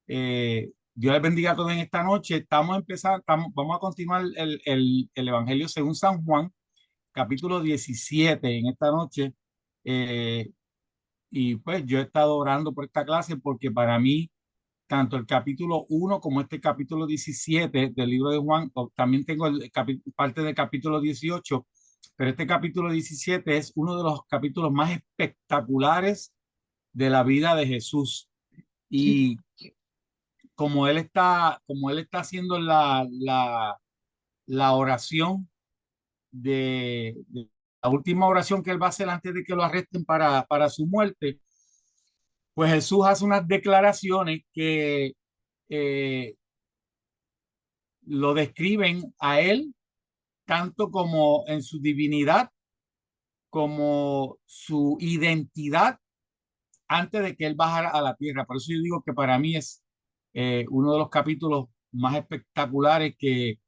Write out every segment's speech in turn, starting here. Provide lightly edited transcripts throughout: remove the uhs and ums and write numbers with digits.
Dios les bendiga a todos en esta noche. Vamos a continuar el Evangelio según San Juan, capítulo 17 en esta noche. Eh, y pues yo he estado orando por esta clase porque para mí, tanto el capítulo 1 como este capítulo 17 del libro de Juan, también tengo parte del capítulo 18, pero este capítulo 17 es uno de los capítulos más espectaculares de la vida de Jesús. Y como él está haciendo la oración de la última oración que él va a hacer antes de que lo arresten para su muerte, pues Jesús hace unas declaraciones que eh, lo describen a él tanto como en su divinidad, como su identidad antes de que él bajara a la tierra. Por eso yo digo que para mí es uno de los capítulos más espectaculares que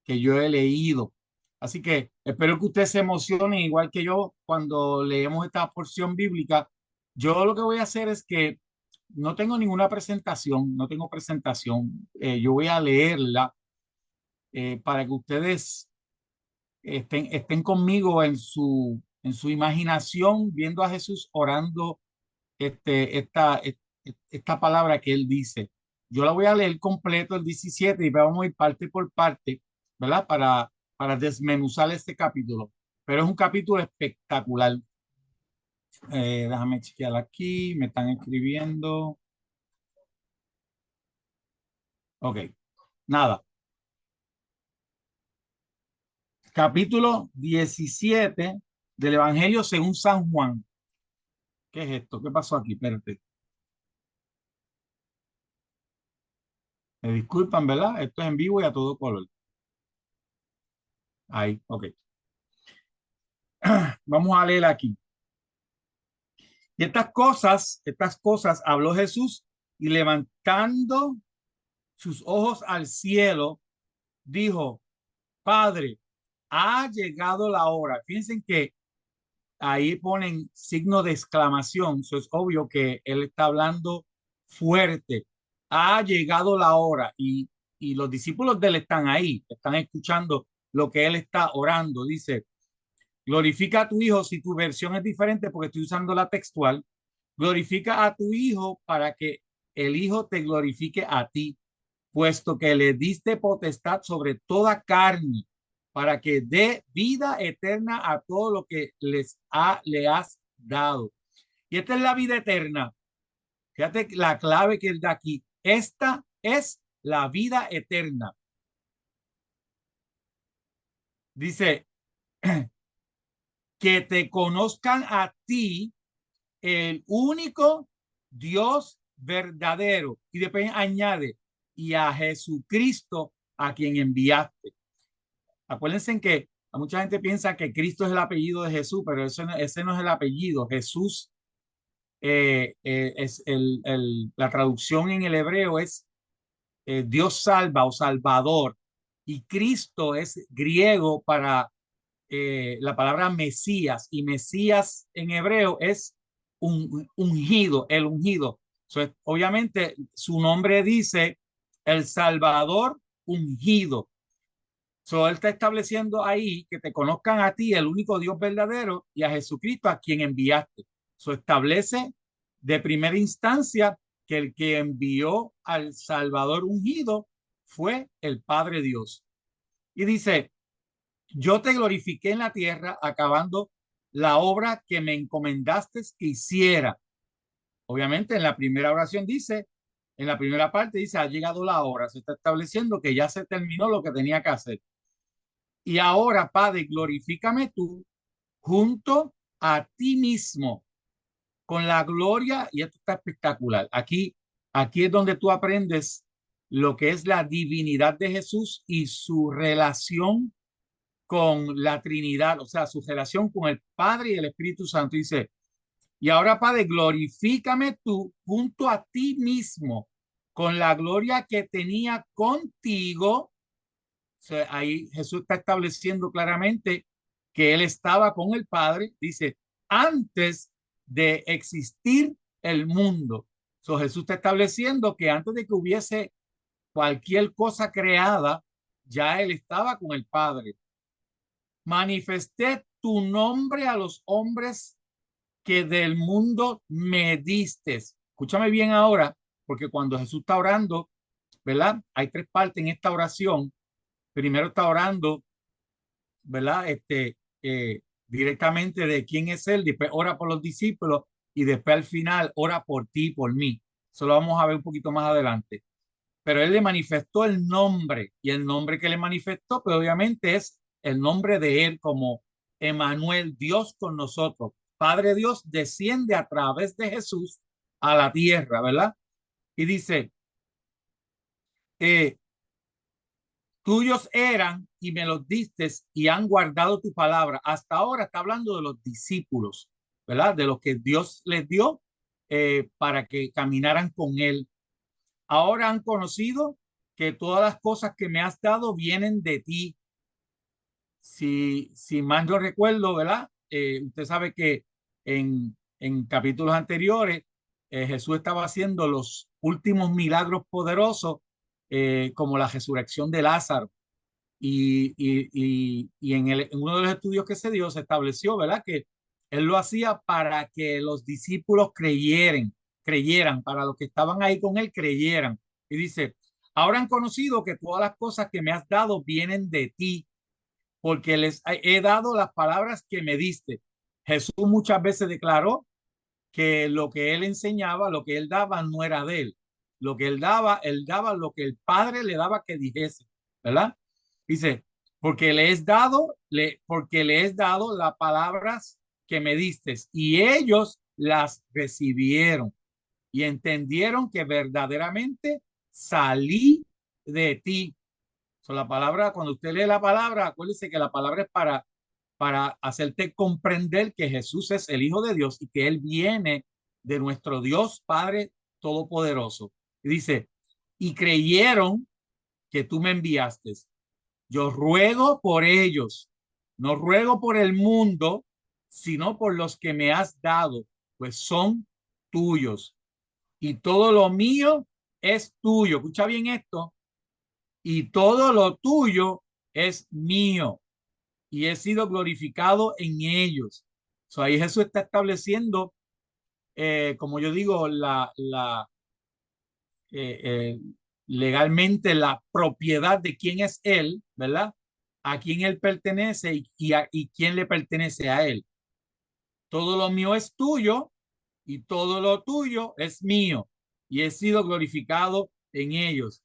yo he leído. Así que espero que ustedes se emocionen igual que yo cuando leemos esta porción bíblica. Yo lo que voy a hacer es que no tengo ninguna presentación, no tengo presentación. Yo voy a leerla para que ustedes estén conmigo en su imaginación, viendo a Jesús orando esta palabra que él dice. Yo la voy a leer completo el 17 y vamos a ir parte por parte, ¿verdad? Para desmenuzar este capítulo. Pero es un capítulo espectacular. Déjame chequear aquí, me están escribiendo. Ok, nada. Capítulo 17 del Evangelio según San Juan. ¿Qué es esto? ¿Qué pasó aquí? Espérate. Me disculpan, ¿verdad? Esto es en vivo y a todo color. Ahí, ok. Vamos a leer aquí. Y estas cosas habló Jesús y levantando sus ojos al cielo, dijo, Padre, ha llegado la hora. Fíjense que ahí ponen signo de exclamación. Eso es obvio que él está hablando fuerte. Ha llegado la hora y los discípulos de él están ahí, están escuchando lo que él está orando. Dice, glorifica a tu Hijo. Si tu versión es diferente, porque estoy usando la textual, glorifica a tu Hijo para que el Hijo te glorifique a ti, puesto que le diste potestad sobre toda carne, para que dé vida eterna a todo lo que le has dado. Y esta es la vida eterna. Fíjate la clave que él da aquí. Esta es la vida eterna. Dice, que te conozcan a ti, el único Dios verdadero. Y después añade, y a Jesucristo a quien enviaste. Acuérdense en que a mucha gente piensa que Cristo es el apellido de Jesús, pero ese no es el apellido. Jesús la traducción en el hebreo es Dios salva o Salvador. Y Cristo es griego para la palabra Mesías, y Mesías en hebreo es ungido, el ungido. So, obviamente su nombre dice el Salvador ungido. So, él está estableciendo ahí que te conozcan a ti, el único Dios verdadero, y a Jesucristo a quien enviaste. So, establece de primera instancia que el que envió al Salvador ungido fue el Padre Dios. Y dice, yo te glorifiqué en la tierra, acabando la obra que me encomendaste que hiciera. Obviamente, en la primera oración dice, en la primera parte dice, ha llegado la hora. Se está estableciendo que ya se terminó lo que tenía que hacer. Y ahora, Padre, glorifícame tú junto a ti mismo con la gloria. Y esto está espectacular. Aquí es donde tú aprendes lo que es la divinidad de Jesús y su relación con la Trinidad, o sea, su relación con el Padre y el Espíritu Santo. Dice, y ahora, Padre, glorifícame tú junto a ti mismo con la gloria que tenía contigo. O sea, ahí Jesús está estableciendo claramente que él estaba con el Padre, dice, antes de existir el mundo. So, Jesús está estableciendo que antes de que hubiese cualquier cosa creada, ya él estaba con el Padre. Manifesté tu nombre a los hombres que del mundo me diste. Escúchame bien ahora, porque cuando Jesús está orando, ¿verdad? Hay tres partes en esta oración. Primero está orando, ¿verdad? Directamente de quién es él, después ora por los discípulos y después al final ora por ti, por mí. Eso lo vamos a ver un poquito más adelante. Pero él le manifestó el nombre y el nombre que le manifestó, pues obviamente es el nombre de él como Emanuel, Dios con nosotros. Padre Dios desciende a través de Jesús a la tierra, ¿verdad? Y dice, eh, tuyos eran y me los diste y han guardado tu palabra. Hasta ahora está hablando de los discípulos, ¿verdad? De lo que Dios les dio para que caminaran con él. Ahora han conocido que todas las cosas que me has dado vienen de ti. Si mal no recuerdo, ¿verdad? Usted sabe que en capítulos anteriores Jesús estaba haciendo los últimos milagros poderosos, como la resurrección de Lázaro. Y en uno de los estudios que se dio, se estableció, ¿verdad? Que él lo hacía para que los discípulos creyeran, para los que estaban ahí con él, creyeran. Y dice, ahora han conocido que todas las cosas que me has dado vienen de ti, porque les he dado las palabras que me diste. Jesús muchas veces declaró que lo que él enseñaba, lo que él daba, no era de él. Lo que él daba lo que el Padre le daba que dijese, ¿verdad? Dice, porque le he dado las palabras que me diste y ellos las recibieron y entendieron que verdaderamente salí de ti. So, la palabra, cuando usted lee la palabra, acuérdese que la palabra es para hacerte comprender que Jesús es el Hijo de Dios y que Él viene de nuestro Dios Padre Todopoderoso. Y dice, y creyeron que tú me enviaste. Yo ruego por ellos, no ruego por el mundo, sino por los que me has dado, pues son tuyos. Y todo lo mío es tuyo. Escucha bien esto. Y todo lo tuyo es mío. Y he sido glorificado en ellos. So, ahí Jesús está estableciendo, como yo digo, eh, eh, legalmente la propiedad de quién es él, ¿verdad? A quién él pertenece y quién le pertenece a él. Todo lo mío es tuyo y todo lo tuyo es mío. Y he sido glorificado en ellos.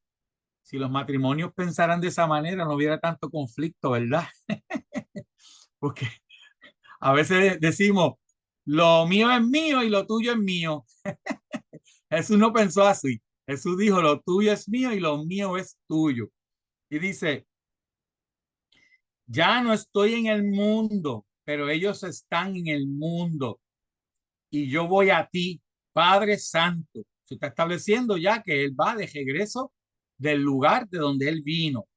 Si los matrimonios pensaran de esa manera, no hubiera tanto conflicto, ¿verdad? Porque a veces decimos, lo mío es mío y lo tuyo es mío. Jesús no pensó así. Jesús dijo, lo tuyo es mío y lo mío es tuyo. Y dice, ya no estoy en el mundo, pero ellos están en el mundo y yo voy a ti, Padre Santo. Se está estableciendo ya que él va de regreso del lugar de donde él vino.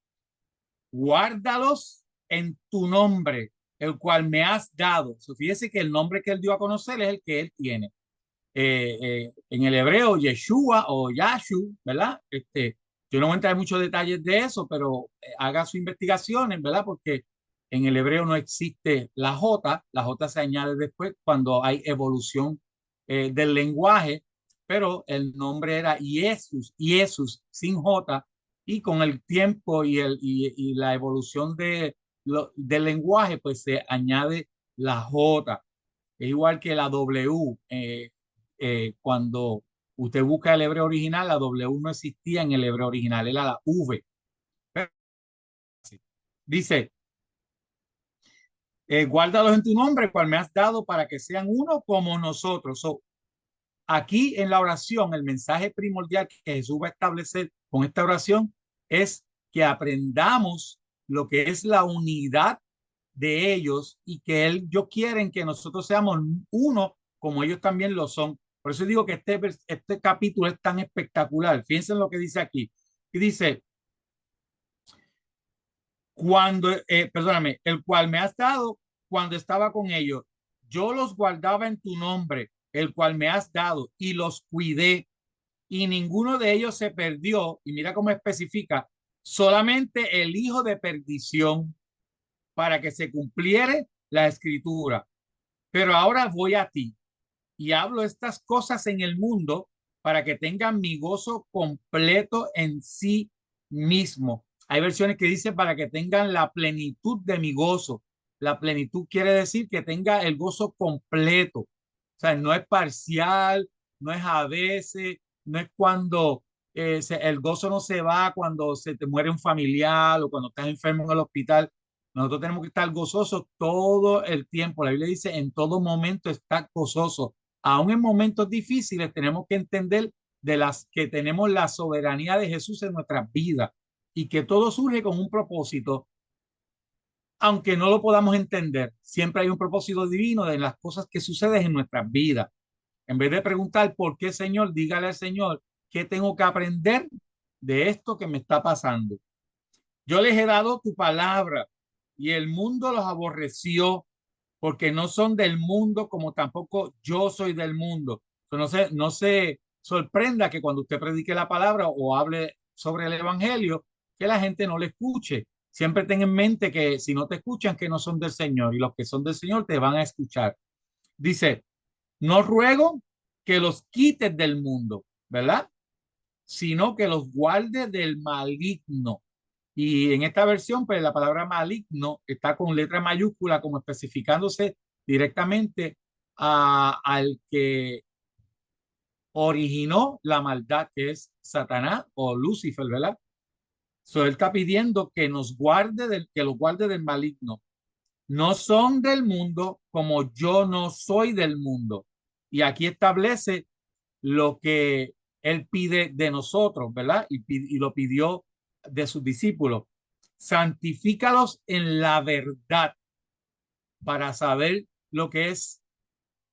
Guárdalos en tu nombre, el cual me has dado. So, fíjese que el nombre que él dio a conocer es el que él tiene. En el hebreo, Yeshua o Yashu, ¿verdad? Yo no voy a entrar en muchos detalles de eso, pero haga sus investigaciones, ¿verdad? Porque en el hebreo no existe la J se añade después cuando hay evolución del lenguaje, pero el nombre era Jesús, Jesús sin J, y con el tiempo y la evolución del lenguaje, pues se añade la J. Es igual que la W. Cuando usted busca el hebreo original, la W no existía en el hebreo original, era la V. Dice, guárdalos en tu nombre, cual me has dado para que sean uno como nosotros. So, aquí en la oración, el mensaje primordial que Jesús va a establecer con esta oración es que aprendamos lo que es la unidad de ellos y que ellos quieren que nosotros seamos uno como ellos también lo son. Por eso digo que este capítulo es tan espectacular. Fíjense en lo que dice aquí. Y dice, perdóname, el cual me has dado cuando estaba con ellos. Yo los guardaba en tu nombre, el cual me has dado, y los cuidé. y ninguno de ellos se perdió. Y mira cómo especifica, solamente el hijo de perdición, para que se cumpliere la escritura. Pero ahora voy a ti y hablo estas cosas en el mundo para que tengan mi gozo completo en sí mismo. Hay versiones que dicen para que tengan la plenitud de mi gozo. La plenitud quiere decir que tenga el gozo completo. O sea, no es parcial, no es a veces, no es cuando el gozo no se va cuando se te muere un familiar o cuando estás enfermo en el hospital. Nosotros tenemos que estar gozosos todo el tiempo. La Biblia dice, en todo momento está gozoso. Aún en momentos difíciles tenemos que entender de las que tenemos la soberanía de Jesús en nuestras vidas y que todo surge con un propósito, aunque no lo podamos entender. Siempre hay un propósito divino de las cosas que suceden en nuestras vidas. En vez de preguntar por qué, Señor, dígale al Señor qué tengo que aprender de esto que me está pasando. Yo les he dado tu palabra y el mundo los aborreció porque no son del mundo como tampoco yo soy del mundo. No se sorprenda que cuando usted predique la palabra o hable sobre el evangelio, que la gente no le escuche. Siempre ten en mente que si no te escuchan, que no son del Señor y los que son del Señor te van a escuchar. Dice, no ruego que los quites del mundo, ¿verdad? Sino que los guarde del maligno. Y en esta versión, pues la palabra maligno está con letra mayúscula, como especificándose directamente al que originó la maldad, que es Satanás o Lucifer, ¿verdad? So, él está pidiendo que nos guarde que los guarde del maligno. No son del mundo como yo no soy del mundo. Y aquí establece lo que él pide de nosotros, ¿verdad? Y lo pidió de sus discípulos. Santifícalos en la verdad para saber lo que es,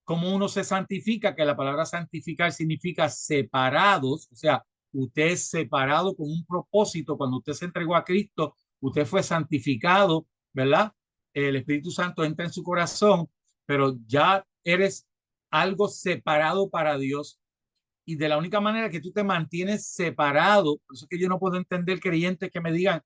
cómo uno se santifica, que la palabra santificar significa separados, o sea, usted es separado con un propósito. Cuando usted se entregó a Cristo, usted fue santificado, ¿verdad? El Espíritu Santo entra en su corazón, pero ya eres algo separado para Dios y de la única manera que tú te mantienes separado, por eso es que yo no puedo entender creyentes que me digan,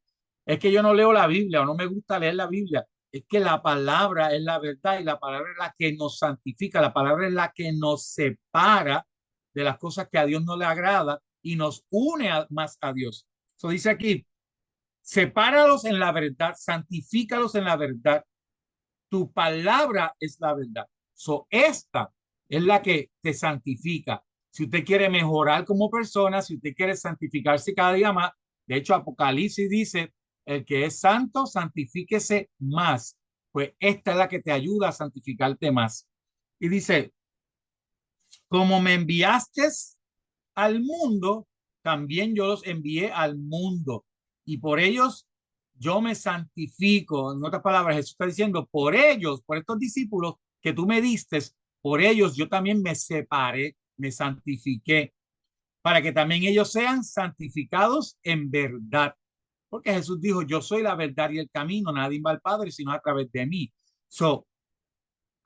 es que yo no leo la Biblia o no me gusta leer la Biblia, es que la palabra es la verdad y la palabra es la que nos santifica, la palabra es la que nos separa de las cosas que a Dios no le agrada y nos une más a Dios. Eso dice aquí, sepáralos en la verdad, santifícalos en la verdad, tu palabra es la verdad. Esta es la que te santifica. Si usted quiere mejorar como persona, si usted quiere santificarse cada día más, de hecho, Apocalipsis dice, el que es santo, santifíquese más. Pues esta es la que te ayuda a santificarte más. Y dice, como me enviaste al mundo, también yo los envié al mundo. Y por ellos yo me santifico. En otras palabras, Jesús está diciendo, por ellos, por estos discípulos que tú me diste, por ellos yo también me separé, me santifiqué, para que también ellos sean santificados en verdad. Porque Jesús dijo, yo soy la verdad y el camino, nadie va al Padre sino a través de mí. So,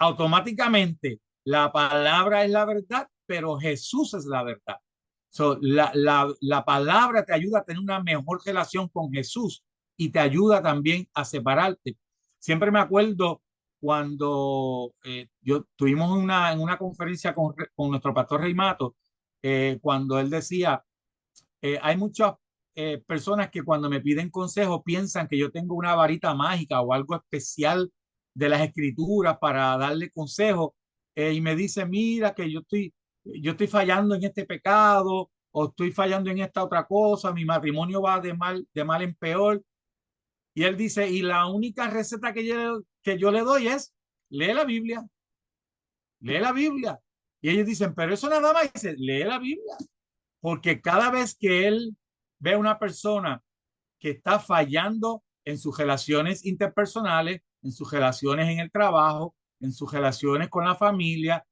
automáticamente la palabra es la verdad, pero Jesús es la verdad. So, la palabra te ayuda a tener una mejor relación con Jesús y te ayuda también a separarte. Siempre me acuerdo cuando yo tuvimos en una conferencia con nuestro pastor Rey Mato, cuando él decía, hay muchas personas que cuando me piden consejo piensan que yo tengo una varita mágica o algo especial de las escrituras para darle consejo y me dicen, mira que yo estoy fallando en este pecado o estoy fallando en esta otra cosa, mi matrimonio va de mal en peor. Y él dice, y la única receta que yo le doy es, lee la Biblia, lee la Biblia. Y ellos dicen, pero eso nada más, dice, lee la Biblia. Porque cada vez que él ve a una persona que está fallando en sus relaciones interpersonales, en sus relaciones en el trabajo, en sus relaciones con la familia,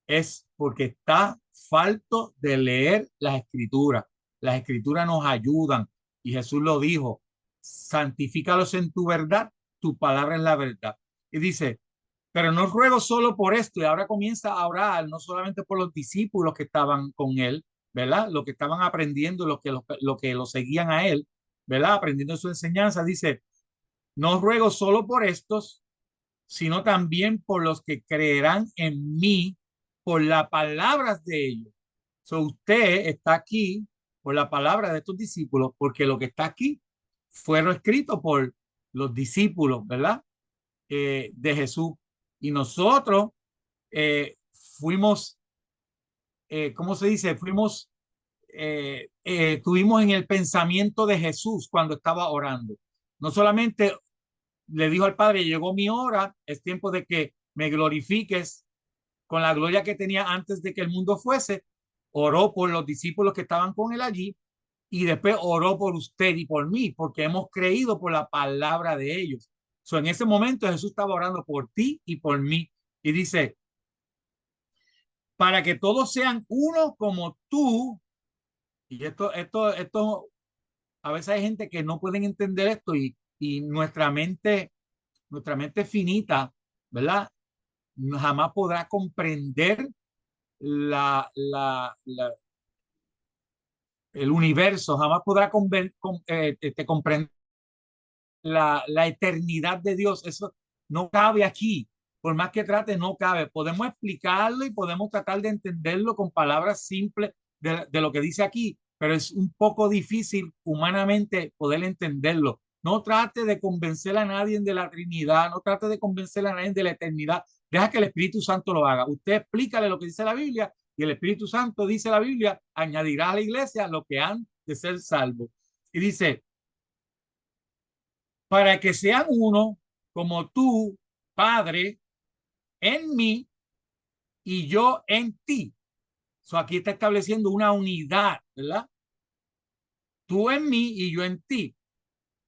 es porque está falto de leer las escrituras. Las escrituras nos ayudan y Jesús lo dijo, santifícalos en tu verdad, tu palabra es la verdad. Y dice, pero no ruego solo por esto, y ahora comienza a orar, no solamente por los discípulos que estaban con él, ¿verdad? Lo que estaban aprendiendo, lo que lo seguían a él, ¿verdad? Aprendiendo su enseñanza, dice, no ruego solo por estos, sino también por los que creerán en mí por las palabras de ellos. So, usted está aquí por la palabra de estos discípulos, porque lo que está aquí fue escrito por los discípulos, ¿verdad? De Jesús. Y nosotros fuimos, ¿cómo se dice? Tuvimos en el pensamiento de Jesús cuando estaba orando. No solamente le dijo al Padre, llegó mi hora, es tiempo de que me glorifiques con la gloria que tenía antes de que el mundo fuese, oró por los discípulos que estaban con él allí y después oró por usted y por mí, porque hemos creído por la palabra de ellos. So, en ese momento Jesús estaba orando por ti y por mí y dice, para que todos sean uno como tú, y esto, a veces hay gente que no pueden entender esto y nuestra mente finita, ¿verdad? Jamás podrá comprender el universo, jamás podrá comprender la eternidad de Dios. Eso no cabe aquí. Por más que trate, no cabe. Podemos explicarlo y podemos tratar de entenderlo con palabras simples de lo que dice aquí, pero es un poco difícil humanamente poder entenderlo. No trate de convencer a nadie de la Trinidad, no trate de convencer a nadie de la eternidad. Deja que el Espíritu Santo lo haga. Usted explícale lo que dice la Biblia y el Espíritu Santo, dice la Biblia, añadirá a la iglesia lo que han de ser salvos. Y dice, para que sean uno como tú, Padre, en mí y yo en ti. So, aquí está estableciendo una unidad, ¿verdad? Tú en mí y yo en ti,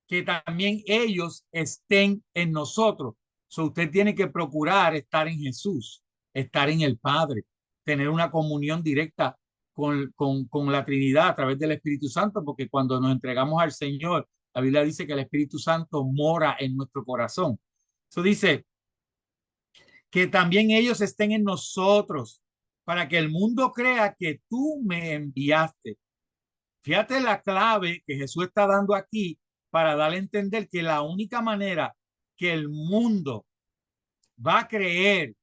que también ellos estén en nosotros. So, usted tiene que procurar estar en Jesús, estar en el Padre, tener una comunión directa con la Trinidad a través del Espíritu Santo, porque cuando nos entregamos al Señor, la Biblia dice que el Espíritu Santo mora en nuestro corazón. Eso dice que también ellos estén en nosotros para que el mundo crea que tú me enviaste. Fíjate la clave que Jesús está dando aquí para darle a entender que la única manera que el mundo va a creer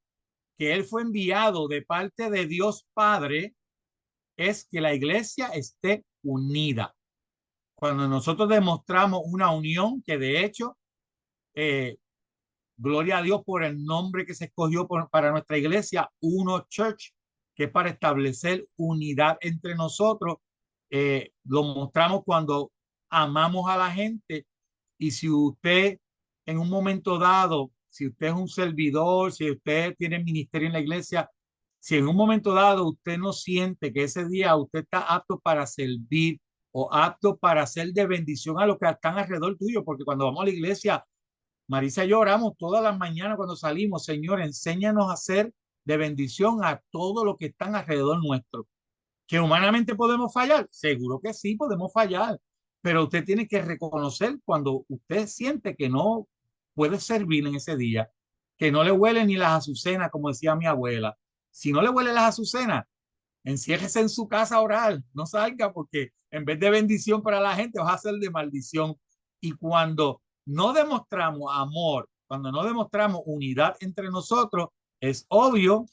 que Él fue enviado de parte de Dios Padre es que la iglesia esté unida. Cuando nosotros demostramos una unión que de hecho, gloria a Dios por el nombre que se escogió para nuestra iglesia, Uno Church, que es para establecer unidad entre nosotros. Lo mostramos cuando amamos a la gente y si usted en un momento dado, si usted es un servidor, si usted tiene ministerio en la iglesia, si en un momento dado usted no siente que ese día usted está apto para servir o apto para ser de bendición a los que están alrededor tuyo, porque cuando vamos a la iglesia, Marisa y yo oramos todas las mañanas cuando salimos, Señor, enséñanos a ser de bendición a todos los que están alrededor nuestro. ¿Que humanamente podemos fallar? Seguro que sí, podemos fallar, pero usted tiene que reconocer cuando usted siente que no puede servir en ese día, que no le huele ni las azucenas, como decía mi abuela. Si no le huele las azucenas, enciérrese en su casa a orar, no salga porque en vez de bendición para la gente, vas a ser de maldición. Y cuando no demostramos amor, cuando no demostramos unidad entre nosotros, es obvio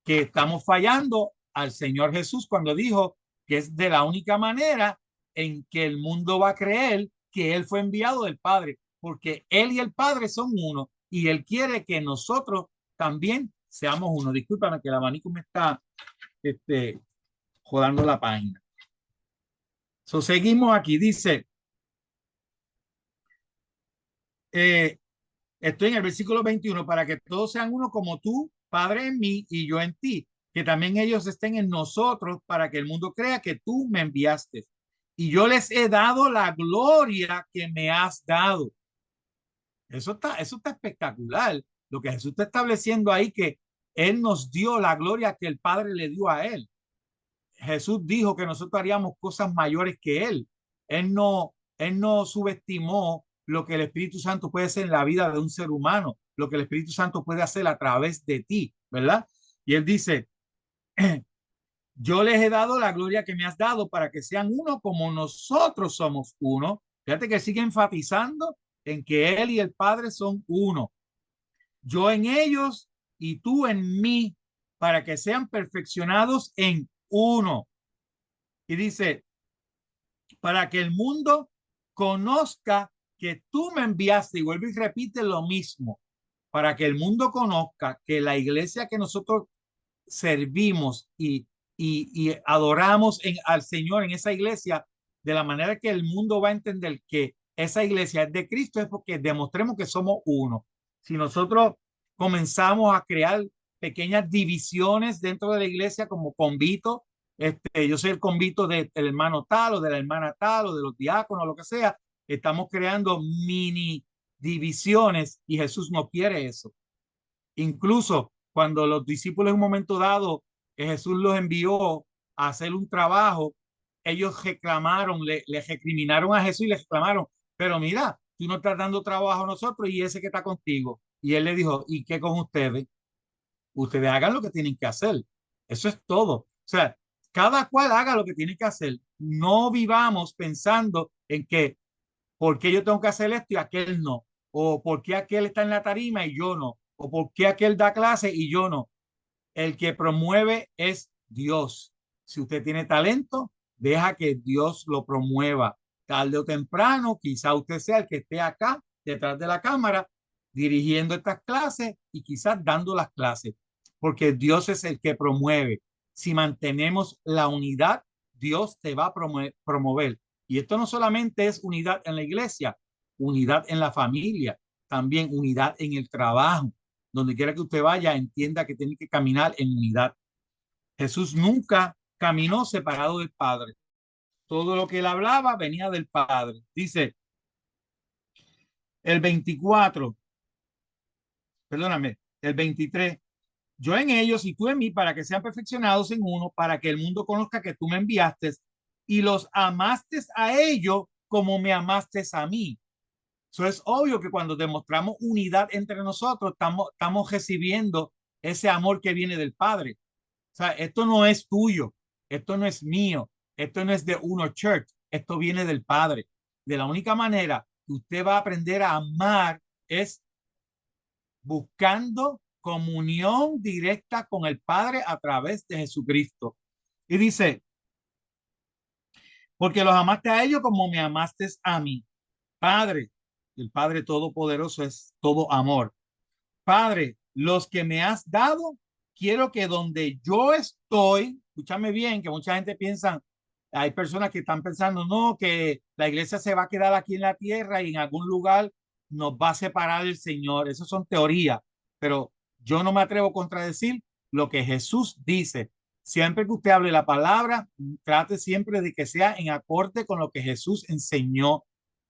que estamos fallando al Señor Jesús cuando dijo que es de la única manera en que el mundo va a creer que Él fue enviado del Padre, porque Él y el Padre son uno y Él quiere que nosotros también seamos uno. Discúlpame que el abanico me está jodando la página. So, seguimos aquí, dice, eh, estoy en el versículo 21, para que todos sean uno como tú, Padre, en mí y yo en ti, que también ellos estén en nosotros para que el mundo crea que tú me enviaste. Y yo les he dado la gloria que me has dado. Eso está espectacular. Lo que Jesús está estableciendo ahí, que Él nos dio la gloria que el Padre le dio a Él. Jesús dijo que nosotros haríamos cosas mayores que Él. Él no subestimó lo que el Espíritu Santo puede hacer en la vida de un ser humano, lo que el Espíritu Santo puede hacer a través de ti, ¿verdad? Y Él dice, Yo les he dado la gloria que me has dado para que sean uno como nosotros somos uno. Fíjate que sigue enfatizando en que Él y el Padre son uno. Yo en ellos y tú en mí, para que sean perfeccionados en uno. Y dice, para que el mundo conozca que tú me enviaste, y vuelve y repite lo mismo, para que el mundo conozca que la iglesia que nosotros servimos y adoramos al Señor en esa iglesia, de la manera que el mundo va a entender que esa iglesia es de Cristo, es porque demostremos que somos uno. Si nosotros comenzamos a crear pequeñas divisiones dentro de la iglesia como convito, yo soy el convito del hermano tal o de la hermana tal o de los diáconos, lo que sea, estamos creando mini divisiones y Jesús no quiere eso. Incluso cuando los discípulos en un momento dado, Jesús los envió a hacer un trabajo, ellos reclamaron, le recriminaron a Jesús y le reclamaron, pero mira, tú no estás dando trabajo a nosotros y ese que está contigo. Y él le dijo, ¿y qué con ustedes? Ustedes hagan lo que tienen que hacer. Eso es todo. O sea, cada cual haga lo que tiene que hacer. No vivamos pensando en que ¿por qué yo tengo que hacer esto y aquel no? ¿O por qué aquel está en la tarima y yo no? ¿O por qué aquel da clase y yo no? El que promueve es Dios. Si usted tiene talento, deja que Dios lo promueva. Tarde o temprano, quizá usted sea el que esté acá, detrás de la cámara, dirigiendo estas clases y quizás dando las clases, porque Dios es el que promueve. Si mantenemos la unidad, Dios te va a promover. Y esto no solamente es unidad en la iglesia, unidad en la familia, también unidad en el trabajo. Donde quiera que usted vaya, entienda que tiene que caminar en unidad. Jesús nunca caminó separado del Padre. Todo lo que él hablaba venía del Padre. Dice el 24, perdóname, el 23. Yo en ellos y tú en mí, para que sean perfeccionados en uno, para que el mundo conozca que tú me enviaste y los amaste a ellos como me amaste a mí. Eso es obvio que cuando demostramos unidad entre nosotros, estamos recibiendo ese amor que viene del Padre. O sea, esto no es tuyo, esto no es mío, esto no es de Uno Church, esto viene del Padre. De la única manera que usted va a aprender a amar es buscando comunión directa con el Padre a través de Jesucristo. Y dice, porque los amaste a ellos como me amaste a mí. Padre, el Padre Todopoderoso es todo amor. Padre, los que me has dado, quiero que donde yo estoy, escúchame bien, que mucha gente piensa, hay personas que están pensando, no, que la iglesia se va a quedar aquí en la tierra y en algún lugar nos va a separar el Señor. Eso son teorías, pero yo no me atrevo a contradecir lo que Jesús dice. Siempre que usted hable la palabra, trate siempre de que sea en acorde con lo que Jesús enseñó.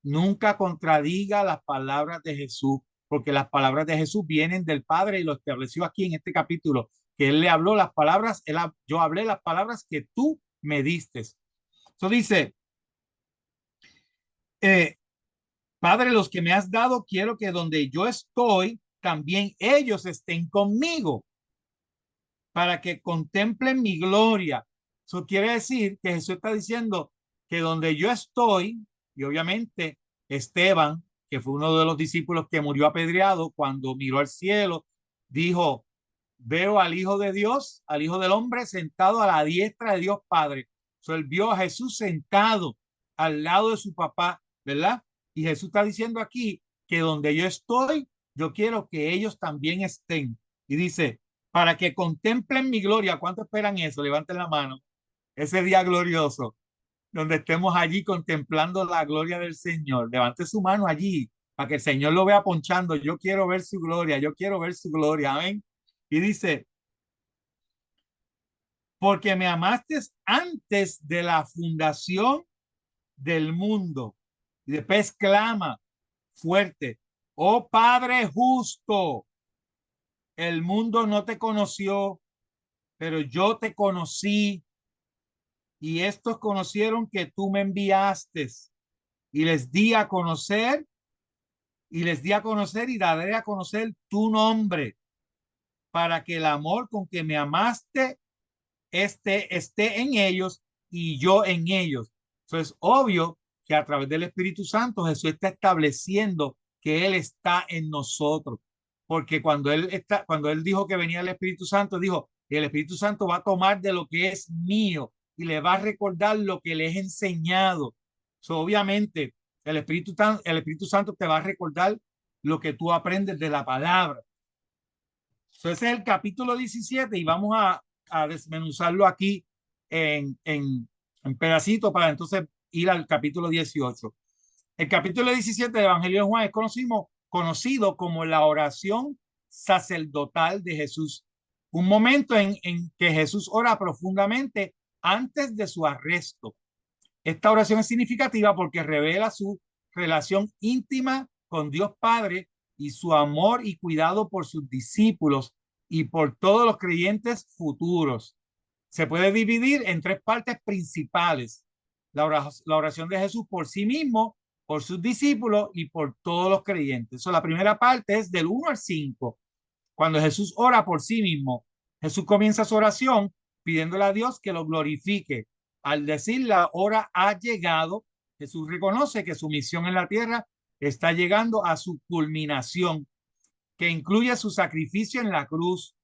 Nunca contradiga las palabras de Jesús, porque las palabras de Jesús vienen del Padre y lo estableció aquí en este capítulo, que Él le habló las palabras, yo hablé las palabras que tú me diste. Eso dice, eh, Padre, los que me has dado, quiero que donde yo estoy, también ellos estén conmigo, para que contemplen mi gloria. Eso quiere decir que Jesús está diciendo que donde yo estoy, y obviamente Esteban, que fue uno de los discípulos que murió apedreado, cuando miró al cielo, dijo, veo al Hijo de Dios, al Hijo del Hombre, sentado a la diestra de Dios Padre. So, él vio a Jesús sentado al lado de su papá, ¿verdad? Y Jesús está diciendo aquí que donde yo estoy, yo quiero que ellos también estén. Y dice, para que contemplen mi gloria. ¿Cuánto esperan eso? Levanten la mano. Ese día glorioso, donde estemos allí contemplando la gloria del Señor. Levante su mano allí para que el Señor lo vea ponchando. Yo quiero ver su gloria, yo quiero ver su gloria. Amén. Y dice, porque me amaste antes de la fundación del mundo. Y después clama fuerte, oh Padre justo, el mundo no te conoció, pero yo te conocí y estos conocieron que tú me enviaste y les di a conocer y daré a conocer tu nombre para que el amor con que me amaste esté en ellos y yo en ellos. Entonces, es obvio que a través del Espíritu Santo Jesús está estableciendo que Él está en nosotros. Porque cuando él dijo que venía el Espíritu Santo, dijo que el Espíritu Santo va a tomar de lo que es mío y le va a recordar lo que le he enseñado. So, obviamente, el Espíritu Santo te va a recordar lo que tú aprendes de la palabra. So, ese es el capítulo 17 y vamos a desmenuzarlo aquí en pedacitos para entonces ir al capítulo 18. El capítulo 17 del Evangelio de Juan es conocido como la oración sacerdotal de Jesús. Un momento en que Jesús ora profundamente antes de su arresto. Esta oración es significativa porque revela su relación íntima con Dios Padre y su amor y cuidado por sus discípulos y por todos los creyentes futuros. Se puede dividir en tres partes principales. La oración de Jesús por sí mismo, por sus discípulos y por todos los creyentes. So, la primera parte es del 1 al 5. Cuando Jesús ora por sí mismo, Jesús comienza su oración pidiéndole a Dios que lo glorifique. Al decir la hora ha llegado, Jesús reconoce que su misión en la tierra está llegando a su culminación, que incluye su sacrificio en la cruz.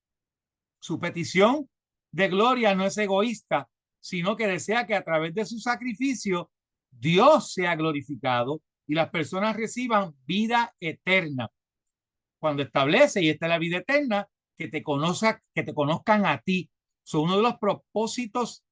Su petición de gloria no es egoísta, sino que desea que a través de su sacrificio Dios sea glorificado y las personas reciban vida eterna. Cuando establece, y esta es la vida eterna, que te conozcan a ti. Son uno de los propósitos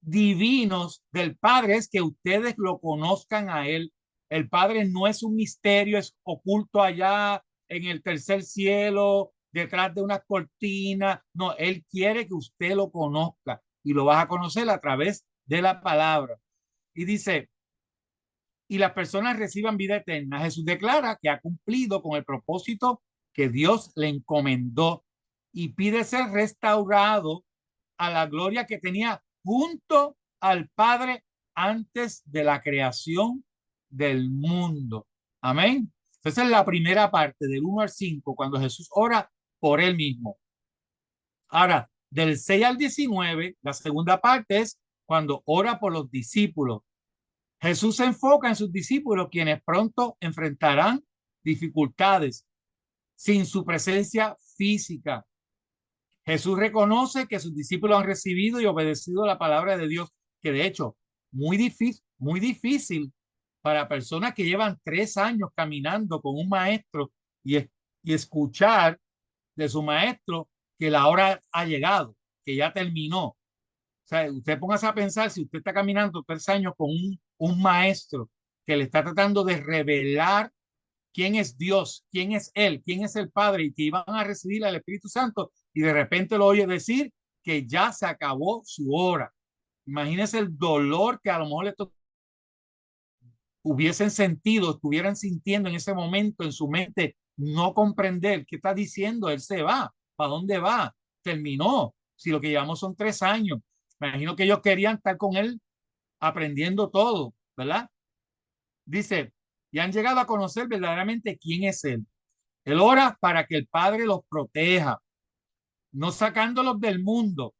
divinos del Padre es que ustedes lo conozcan a Él. El Padre no es un misterio, es oculto allá en el tercer cielo, detrás de una cortina. No, Él quiere que usted lo conozca y lo vas a conocer a través de la palabra. Y dice, y las personas reciban vida eterna. Jesús declara que ha cumplido con el propósito que Dios le encomendó y pide ser restaurado a la gloria que tenía junto al Padre antes de la creación del mundo. Amén. Esa es la primera parte del 1 al 5, cuando Jesús ora por él mismo. Ahora, del 6 al 19, la segunda parte es cuando ora por los discípulos. Jesús se enfoca en sus discípulos, quienes pronto enfrentarán dificultades sin su presencia física. Jesús reconoce que sus discípulos han recibido y obedecido la palabra de Dios, que de hecho, muy difícil para personas que llevan 3 años caminando con un maestro y escuchar de su maestro que la hora ha llegado, que ya terminó. O sea, usted póngase a pensar, si usted está caminando 3 años con un maestro que le está tratando de revelar quién es Dios, quién es Él, quién es el Padre y que iban a recibir al Espíritu Santo y de repente lo oye decir que ya se acabó su hora. Imagínese el dolor que a lo mejor hubiesen sentido, estuvieran sintiendo en ese momento en su mente, no comprender qué está diciendo, él se va, ¿para dónde va? Terminó, si lo que llevamos son 3 años. Me imagino que ellos querían estar con él aprendiendo todo, ¿verdad? Dice, y han llegado a conocer verdaderamente quién es él. Él ora para que el Padre los proteja, no sacándolos del mundo.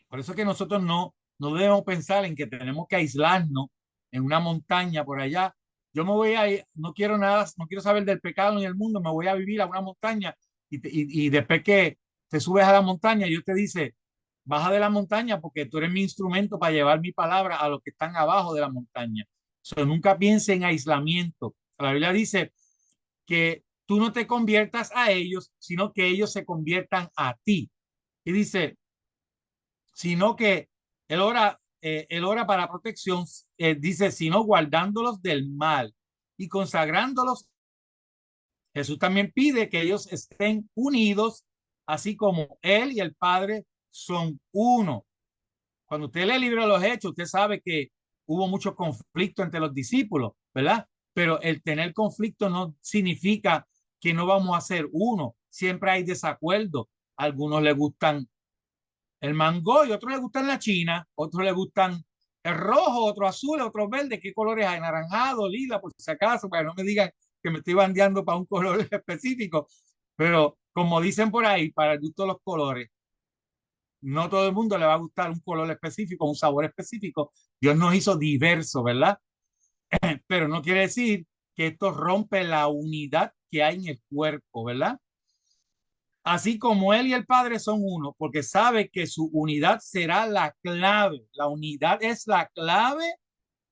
Por eso es que nosotros no debemos pensar en que tenemos que aislarnos en una montaña por allá. Yo me voy a ir, no quiero nada, no quiero saber del pecado ni del mundo, me voy a vivir a una montaña y después que te subes a la montaña, Dios te dice, baja de la montaña porque tú eres mi instrumento para llevar mi palabra a los que están abajo de la montaña. Nunca piense en aislamiento. La Biblia dice que tú no te conviertas a ellos, sino que ellos se conviertan a ti. Y dice, sino que él ora para protección, dice, sino guardándolos del mal y consagrándolos. Jesús también pide que ellos estén unidos, así como él y el Padre son uno. Cuando usted lee el libro de los Hechos, usted sabe que hubo mucho conflicto entre los discípulos, ¿verdad? Pero el tener conflicto no significa que no vamos a ser uno. Siempre hay desacuerdo. A algunos les gustan el mango y otros les gustan la china, otros les gustan el rojo, otros azul, otros verdes. ¿Qué colores hay? Naranjado, lila, por si acaso, para que no me digan que me estoy bandeando para un color específico. Pero como dicen por ahí, para el gusto de los colores. No todo el mundo le va a gustar un color específico, un sabor específico. Dios nos hizo diversos, ¿verdad? Pero no quiere decir que esto rompe la unidad que hay en el cuerpo, ¿verdad? Así como Él y el Padre son uno, porque sabe que su unidad será la clave. La unidad es la clave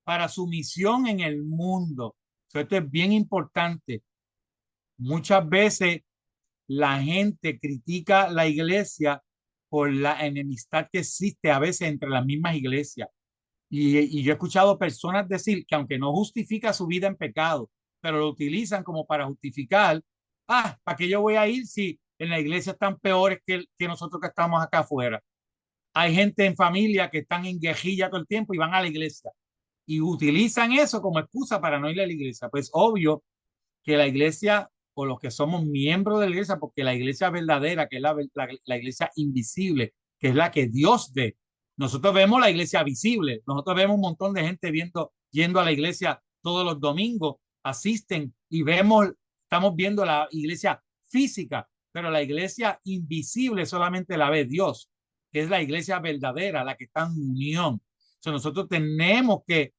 para su misión en el mundo. Esto es bien importante. Muchas veces la gente critica la iglesia por la enemistad que existe a veces entre las mismas iglesias. Y yo he escuchado personas decir que aunque no justifica su vida en pecado, pero lo utilizan como para justificar, ¿para qué yo voy a ir si en la iglesia están peores que nosotros que estamos acá afuera? Hay gente en familia que están en guerrilla todo el tiempo y van a la iglesia y utilizan eso como excusa para no ir a la iglesia. Pues obvio que la iglesia o los que somos miembros de la iglesia, porque la iglesia verdadera, que es la iglesia invisible, que es la que Dios ve. Nosotros vemos la iglesia visible, nosotros vemos un montón de gente yendo a la iglesia todos los domingos, asisten y vemos, estamos viendo la iglesia física, pero la iglesia invisible solamente la ve Dios, que es la iglesia verdadera, la que está en unión. Nosotros tenemos que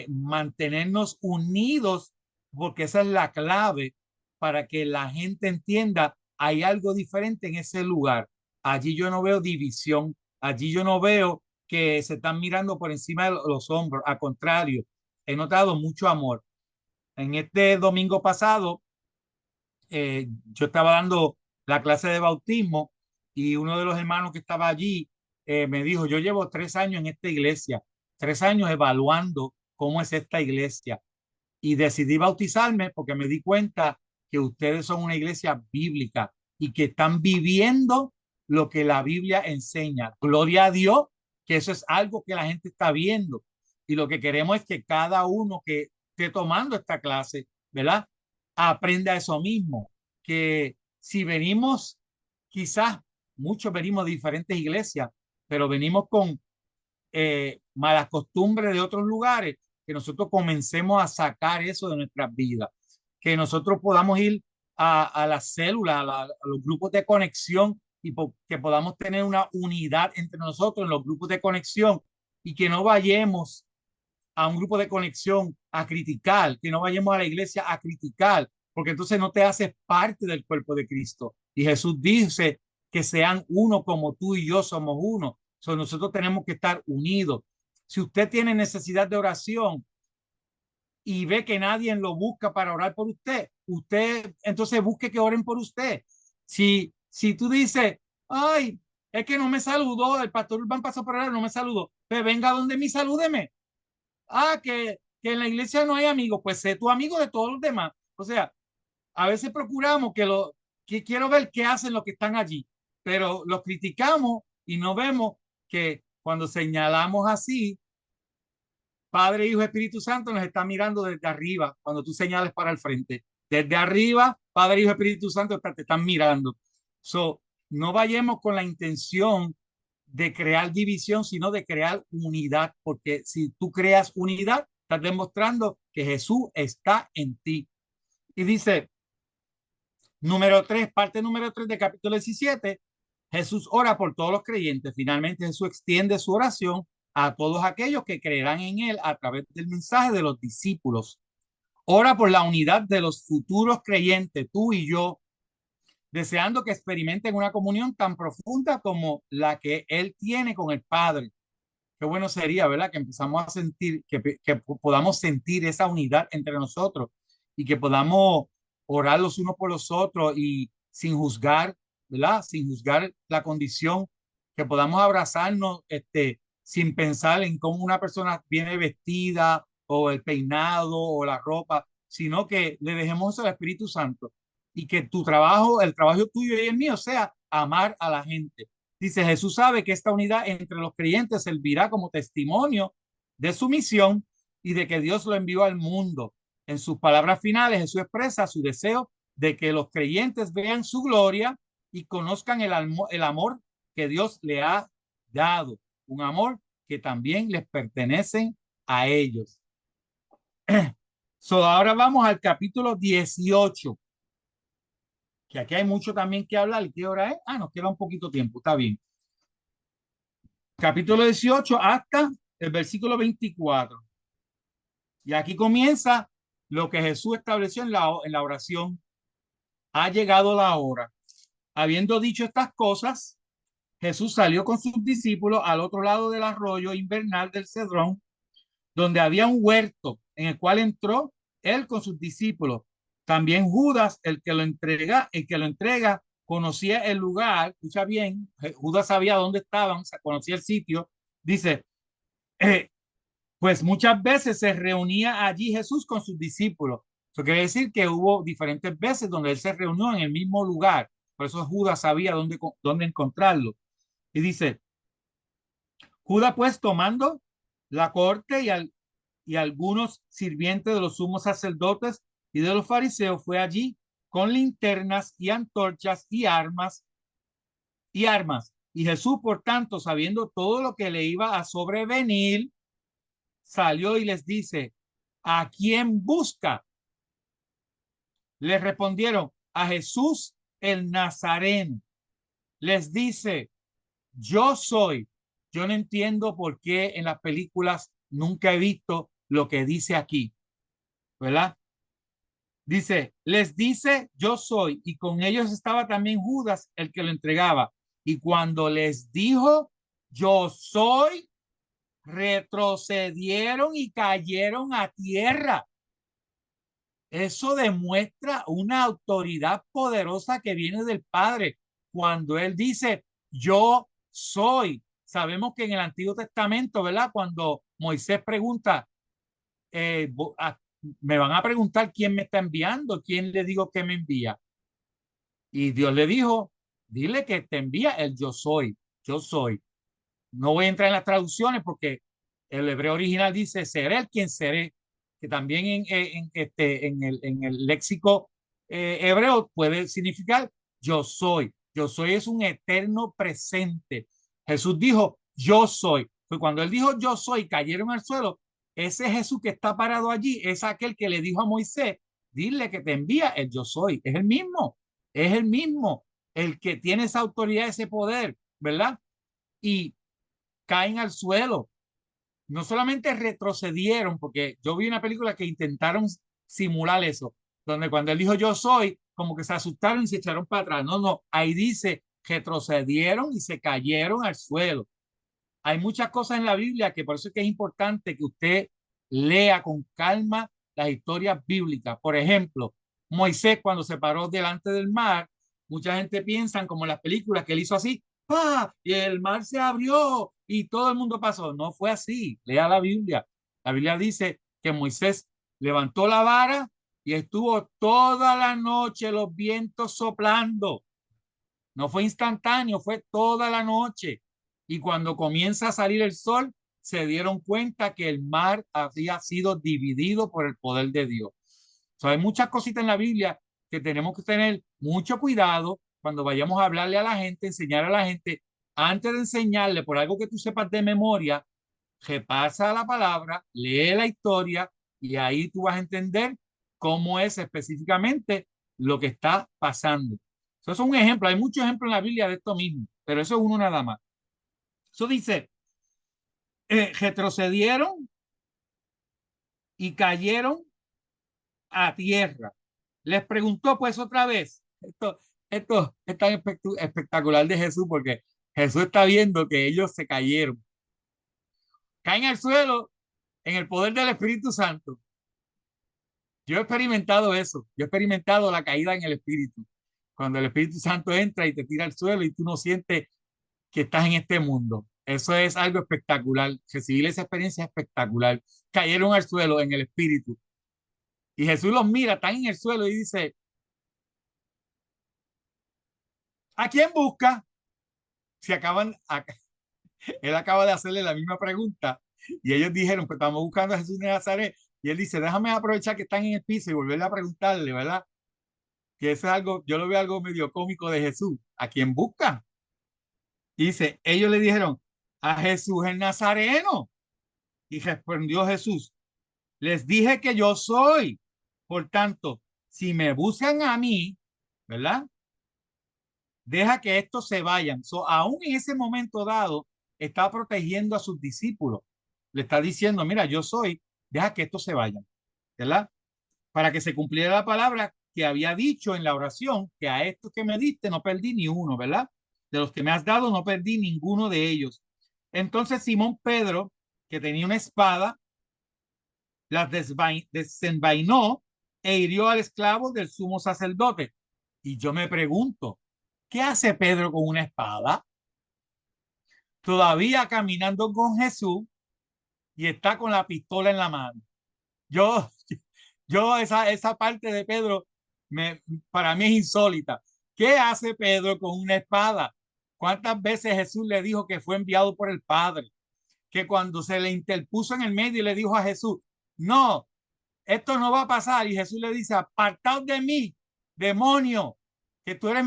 mantenernos unidos porque esa es la clave para que la gente entienda hay algo diferente en ese lugar. Allí yo no veo división, allí yo no veo que se están mirando por encima de los hombros, al contrario, he notado mucho amor. En este domingo pasado, yo estaba dando la clase de bautismo y uno de los hermanos que estaba allí me dijo, yo llevo 3 años en esta iglesia, 3 años evaluando cómo es esta iglesia y decidí bautizarme porque me di cuenta que ustedes son una iglesia bíblica y que están viviendo lo que la Biblia enseña. Gloria a Dios, que eso es algo que la gente está viendo. Y lo que queremos es que cada uno que esté tomando esta clase, ¿verdad? Aprenda eso mismo, que si venimos, quizás muchos venimos de diferentes iglesias, pero venimos con malas costumbres de otros lugares, que nosotros comencemos a sacar eso de nuestras vidas, que nosotros podamos ir a las células, a los grupos de conexión que podamos tener una unidad entre nosotros en los grupos de conexión y que no vayamos a un grupo de conexión a criticar, que no vayamos a la iglesia a criticar, porque entonces no te haces parte del cuerpo de Cristo. Y Jesús dice que sean uno como tú y yo somos uno. Nosotros tenemos que estar unidos. Si usted tiene necesidad de oración y ve que nadie lo busca para orar por usted, usted entonces busque que oren por usted. Si tú dices, ay, es que no me saludó, el pastor Urbán pasó por ahí, no me saludó, pues venga donde mí, salúdeme. Que en la iglesia no hay amigos, pues sé tu amigo de todos los demás. O sea, a veces procuramos que quiero ver qué hacen los que están allí, pero los criticamos y no vemos que cuando señalamos así, Padre, Hijo, Espíritu Santo nos está mirando desde arriba cuando tú señales para el frente. Desde arriba, Padre, Hijo, Espíritu Santo te están mirando. No vayamos con la intención de crear división, sino de crear unidad, porque si tú creas unidad, estás demostrando que Jesús está en ti. Y dice, número 3, parte número 3 de capítulo 17, Jesús ora por todos los creyentes. Finalmente Jesús extiende su oración a todos aquellos que creerán en él a través del mensaje de los discípulos. Ora por la unidad de los futuros creyentes, tú y yo, deseando que experimenten una comunión tan profunda como la que él tiene con el Padre. Qué bueno sería, ¿verdad? Que empezamos a sentir, que podamos sentir esa unidad entre nosotros y que podamos orar los unos por los otros y sin juzgar, ¿verdad? Sin juzgar la condición, que podamos abrazarnos, sin pensar en cómo una persona viene vestida o el peinado o la ropa, sino que le dejemos eso al Espíritu Santo y que tu trabajo, el trabajo tuyo y el mío sea amar a la gente. Dice, Jesús sabe que esta unidad entre los creyentes servirá como testimonio de su misión y de que Dios lo envió al mundo. En sus palabras finales, Jesús expresa su deseo de que los creyentes vean su gloria y conozcan el amor que Dios le ha dado, un amor que también les pertenece a ellos. Ahora vamos al capítulo 18, que aquí hay mucho también que hablar. ¿Qué hora es? Nos queda un poquito tiempo, está bien. capítulo 18 hasta el versículo 24. Y aquí comienza lo que Jesús estableció en la oración. Ha llegado la hora. Habiendo dicho estas cosas, Jesús salió con sus discípulos al otro lado del arroyo invernal del Cedrón, donde había un huerto en el cual entró él con sus discípulos. También Judas, el que lo entrega, conocía el lugar. Escucha bien, Judas sabía dónde estaban, conocía el sitio. Dice, eh, pues muchas veces se reunía allí Jesús con sus discípulos. Eso quiere decir que hubo diferentes veces donde él se reunió en el mismo lugar. Por eso Judas sabía dónde encontrarlo. Y dice, Judas pues tomando la corte y algunos sirvientes de los sumos sacerdotes y de los fariseos fue allí con linternas y antorchas y armas. Y Jesús, por tanto, sabiendo todo lo que le iba a sobrevenir, salió y les dice, ¿a quién busca? Le respondieron, a Jesús el Nazareno. Les dice, yo soy. Yo no entiendo por qué en las películas nunca he visto lo que dice aquí, ¿verdad? Dice, les dice, yo soy. Y con ellos estaba también Judas, el que lo entregaba. Y cuando les dijo, yo soy, retrocedieron y cayeron a tierra. Eso demuestra una autoridad poderosa que viene del Padre. Cuando Él dice, yo soy. Sabemos que en el Antiguo Testamento, ¿verdad? Cuando Moisés pregunta, me van a preguntar quién me está enviando, quién le digo que me envía. Y Dios le dijo, dile que te envía el yo soy, yo soy. No voy a entrar en las traducciones porque el hebreo original dice, seré el quien seré, que también en el léxico hebreo puede significar yo soy. Yo soy es un eterno presente. Jesús dijo, yo soy. Pues cuando él dijo yo soy, cayeron al suelo. Ese Jesús que está parado allí es aquel que le dijo a Moisés, dile que te envía el yo soy. Es el mismo, el que tiene esa autoridad, ese poder, ¿verdad? Y caen al suelo. No solamente retrocedieron, porque yo vi una película que intentaron simular eso, donde cuando él dijo yo soy, como que se asustaron y se echaron para atrás. No, no, ahí dice retrocedieron y se cayeron al suelo. Hay muchas cosas en la Biblia que por eso es que es importante que usted lea con calma las historias bíblicas. Por ejemplo, Moisés cuando se paró delante del mar, mucha gente piensa como en las películas que él hizo así, ¡pah! Y el mar se abrió y todo el mundo pasó. No fue así. Lea la Biblia. La Biblia dice que Moisés levantó la vara y estuvo toda la noche los vientos soplando. No fue instantáneo, fue toda la noche. Y cuando comienza a salir el sol, se dieron cuenta que el mar había sido dividido por el poder de Dios. Hay muchas cositas en la Biblia que tenemos que tener mucho cuidado cuando vayamos a hablarle a la gente, enseñar a la gente. Antes de enseñarle por algo que tú sepas de memoria, repasa la palabra, lee la historia y ahí tú vas a entender cómo es específicamente lo que está pasando. Eso es un ejemplo. Hay muchos ejemplos en la Biblia de esto mismo, pero eso es uno nada más. Eso dice, retrocedieron y cayeron a tierra. Les preguntó pues otra vez, esto es tan espectacular de Jesús porque Jesús está viendo que ellos se cayeron. Caen al suelo en el poder del Espíritu Santo. Yo he experimentado eso. Yo he experimentado la caída en el Espíritu. Cuando el Espíritu Santo entra y te tira al suelo y tú no sientes que estás en este mundo. Eso es algo espectacular. Recibir esa experiencia espectacular. Cayeron al suelo en el Espíritu. Y Jesús los mira, están en el suelo y dice, ¿a quién busca? Si acaban, él acaba de hacerle la misma pregunta y ellos dijeron, pues estamos buscando a Jesús de Nazaret. Y él dice, déjame aprovechar que están en el piso y volverle a preguntarle, ¿verdad? Que eso es algo, yo lo veo algo medio cómico de Jesús. ¿A quién busca? Y dice, ellos le dijeron, a Jesús el Nazareno. Y respondió Jesús, les dije que yo soy. Por tanto, si me buscan a mí, ¿verdad? Deja que estos se vayan. Aún en ese momento dado, está protegiendo a sus discípulos. Le está diciendo, mira, yo soy, deja que estos se vayan, ¿verdad? Para que se cumpliera la palabra que había dicho en la oración, que a estos que me diste no perdí ni uno, ¿verdad? De los que me has dado no perdí ninguno de ellos. Entonces Simón Pedro, que tenía una espada, las desenvainó e hirió al esclavo del sumo sacerdote. Y yo me pregunto, ¿qué hace Pedro con una espada? Todavía caminando con Jesús y está con la pistola en la mano. Yo, yo esa parte de Pedro para mí es insólita. ¿Qué hace Pedro con una espada? ¿Cuántas veces Jesús le dijo que fue enviado por el Padre? Que cuando se le interpuso en el medio y le dijo a Jesús, no, esto no va a pasar. Y Jesús le dice, apartaos de mí, demonio, que tú eres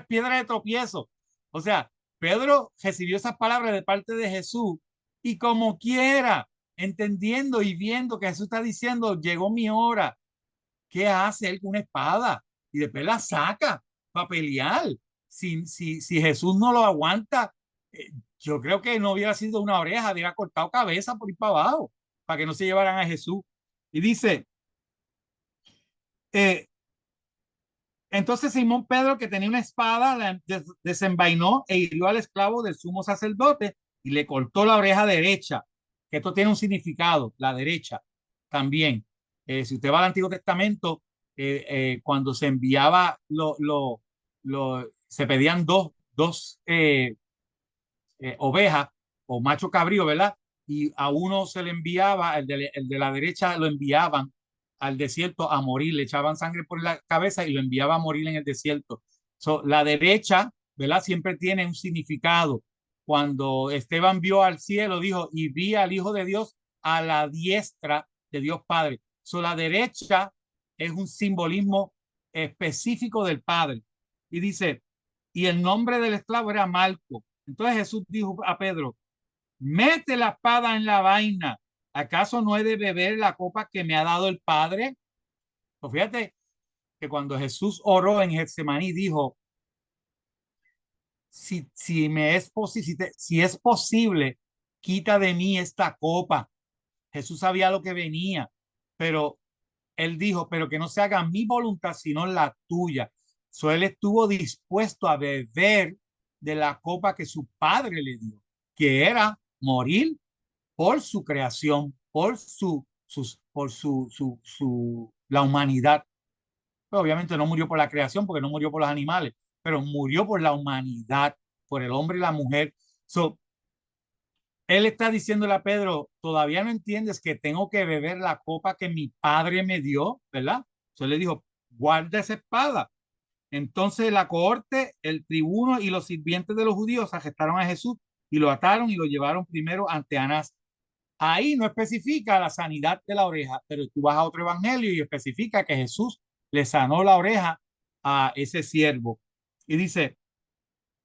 piedra de tropiezo. O sea, Pedro recibió esas palabras de parte de Jesús y como quiera, entendiendo y viendo que Jesús está diciendo, llegó mi hora. ¿Qué hace él con una espada? Y después la saca para pelear. Si Jesús no lo aguanta, yo creo que no hubiera sido una oreja, hubiera cortado cabeza por ir para abajo, para que no se llevaran a Jesús. Y dice, eh, entonces Simón Pedro, que tenía una espada, la desenvainó e hirió al esclavo del sumo sacerdote y le cortó la oreja derecha, que esto tiene un significado, la derecha también. Si usted va al Antiguo Testamento, cuando se enviaba, se pedían dos ovejas o macho cabrío, ¿verdad? Y a uno se le enviaba, el de la derecha lo enviaban al desierto a morir, le echaban sangre por la cabeza y lo enviaba a morir en el desierto. La derecha, ¿verdad? Siempre tiene un significado. Cuando Esteban vio al cielo, dijo, y vi al Hijo de Dios a la diestra de Dios Padre. La derecha es un simbolismo específico del Padre. Y dice, y el nombre del esclavo era Malco. Entonces Jesús dijo a Pedro, mete la espada en la vaina. ¿Acaso no he de beber la copa que me ha dado el Padre? Pues fíjate que cuando Jesús oró en Getsemaní dijo, si me es si es posible, quita de mí esta copa. Jesús sabía lo que venía, pero él dijo, pero que no se haga mi voluntad, sino la tuya. Él estuvo dispuesto a beber de la copa que su padre le dio, que era morir por su creación, la humanidad. Pero obviamente no murió por la creación, porque no murió por los animales, pero murió por la humanidad, por el hombre y la mujer. Él está diciéndole a Pedro, todavía no entiendes que tengo que beber la copa que mi padre me dio, ¿verdad? Entonces le dijo, guarda esa espada. Entonces la cohorte, el tribuno y los sirvientes de los judíos arrestaron a Jesús y lo ataron y lo llevaron primero ante Anás. Ahí no especifica la sanidad de la oreja, pero tú vas a otro evangelio y especifica que Jesús le sanó la oreja a ese siervo. Y dice,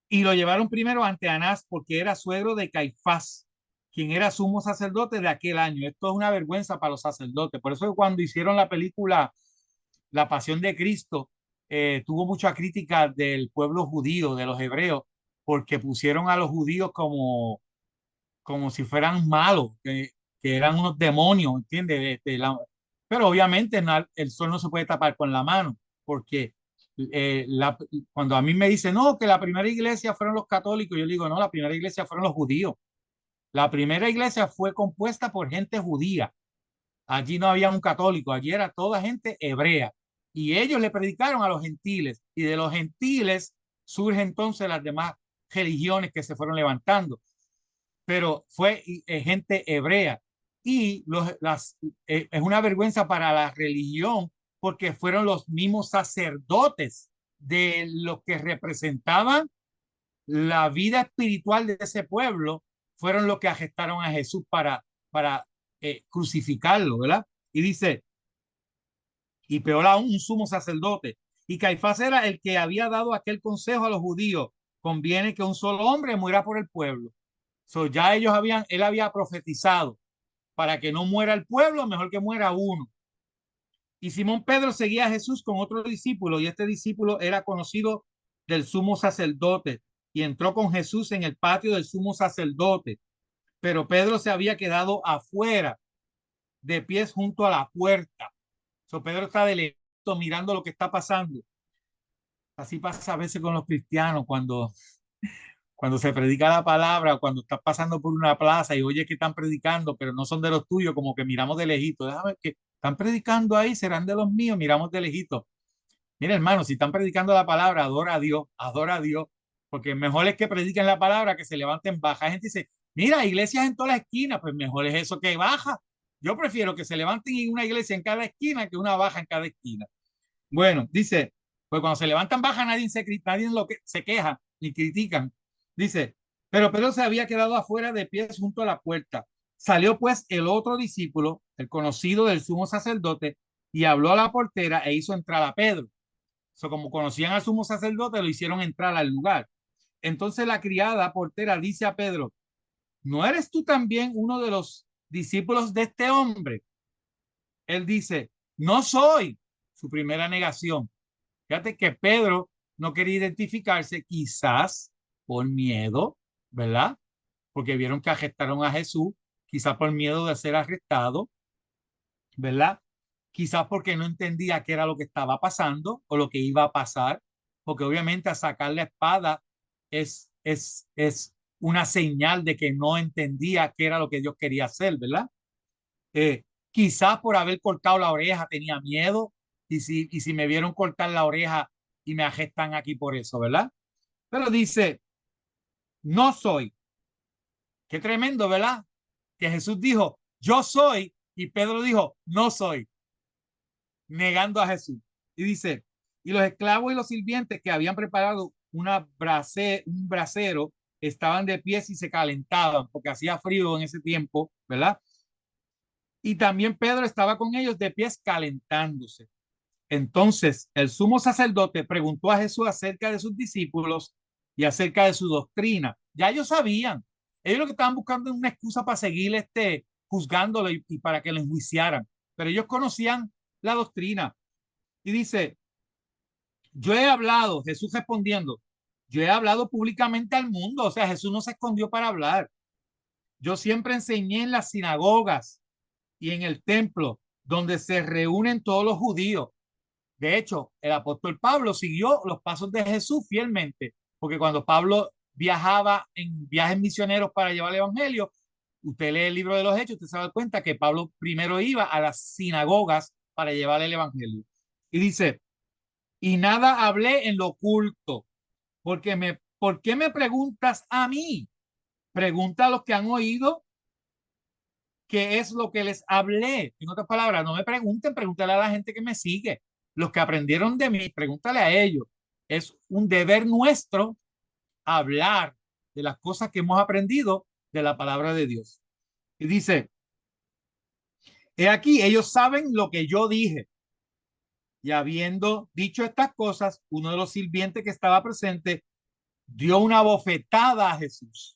y lo llevaron primero ante Anás porque era suegro de Caifás, quien era sumo sacerdote de aquel año. Esto es una vergüenza para los sacerdotes. Por eso cuando hicieron la película La Pasión de Cristo, tuvo mucha crítica del pueblo judío, de los hebreos, porque pusieron a los judíos como si fueran malos, que eran unos demonios, ¿entiendes? Pero obviamente el sol no se puede tapar con la mano, porque cuando a mí me dicen, no, que la primera iglesia fueron los católicos, yo digo, no, la primera iglesia fueron los judíos. La primera iglesia fue compuesta por gente judía. Allí no había un católico, allí era toda gente hebrea. Y ellos le predicaron a los gentiles. Y de los gentiles surgen entonces las demás religiones que se fueron levantando. Pero fue gente hebrea. Y es una vergüenza para la religión porque fueron los mismos sacerdotes de los que representaban la vida espiritual de ese pueblo, fueron los que agestaron a Jesús para crucificarlo, ¿verdad? Y dice, y peor aún, un sumo sacerdote. Y Caifás era el que había dado aquel consejo a los judíos, conviene que un solo hombre muera por el pueblo. Ya él había profetizado, para que no muera el pueblo, mejor que muera uno. Y Simón Pedro seguía a Jesús con otro discípulo, y este discípulo era conocido del sumo sacerdote. y entró con Jesús en el patio del sumo sacerdote, pero Pedro se había quedado afuera, de pies junto a la puerta. Pedro está de lejos mirando lo que está pasando. Así pasa a veces con los cristianos cuando se predica la palabra, cuando estás pasando por una plaza y oyes que están predicando, pero no son de los tuyos, como que miramos de lejito. Déjame ver que están predicando ahí, serán de los míos, miramos de lejito. Mira, hermano, si están predicando la palabra, adora a Dios, porque mejor es que prediquen la palabra que se levanten baja. Hay gente dice, mira, iglesias en todas las esquinas, pues mejor es eso que baja. Yo prefiero que se levanten en una iglesia en cada esquina que una baja en cada esquina. Bueno, dice, pues cuando se levantan baja nadie se queja ni critican. Dice, pero Pedro se había quedado afuera de pies junto a la puerta. Salió pues el otro discípulo, el conocido del sumo sacerdote, y habló a la portera e hizo entrar a Pedro. Como conocían al sumo sacerdote, lo hicieron entrar al lugar. Entonces la criada portera dice a Pedro, ¿no eres tú también uno de los discípulos de este hombre? Él dice, no soy. Su primera negación. Fíjate que Pedro no quería identificarse, quizás por miedo, ¿verdad? Porque vieron que arrestaron a Jesús, quizás por miedo de ser arrestado, ¿verdad? Quizás porque no entendía qué era lo que estaba pasando o lo que iba a pasar, porque obviamente a sacar la espada es una señal de que no entendía qué era lo que Dios quería hacer, ¿verdad? Quizás por haber cortado la oreja tenía miedo y si me vieron cortar la oreja y me arrestan aquí por eso, ¿verdad? Pero dice, no soy. Qué tremendo, ¿verdad? Que Jesús dijo, yo soy, y Pedro dijo, no soy, negando a Jesús. Y dice, y los esclavos y los sirvientes que habían preparado un brasero estaban de pie y se calentaban porque hacía frío en ese tiempo, ¿verdad? Y también Pedro estaba con ellos de pies calentándose. Entonces el sumo sacerdote preguntó a Jesús acerca de sus discípulos y acerca de su doctrina. Ya ellos sabían. Ellos lo que estaban buscando es una excusa para seguir juzgándolo y para que lo enjuiciaran. Pero ellos conocían la doctrina. Y dice, yo he hablado, Jesús respondiendo, yo he hablado públicamente al mundo. O sea, Jesús no se escondió para hablar. Yo siempre enseñé en las sinagogas y en el templo donde se reúnen todos los judíos. De hecho, el apóstol Pablo siguió los pasos de Jesús fielmente, porque cuando Pablo viajaba en viajes misioneros para llevar el evangelio, usted lee el libro de los Hechos, usted se da cuenta que Pablo primero iba a las sinagogas para llevar el evangelio. Y dice, y nada hablé en lo oculto, ¿por qué me preguntas a mí? Pregunta a los que han oído qué es lo que les hablé. En otras palabras, no me pregunten, pregúntale a la gente que me sigue. Los que aprendieron de mí, pregúntale a ellos. Es un deber nuestro hablar de las cosas que hemos aprendido de la palabra de Dios. Y dice, he aquí, ellos saben lo que yo dije. Y habiendo dicho estas cosas, uno de los sirvientes que estaba presente dio una bofetada a Jesús,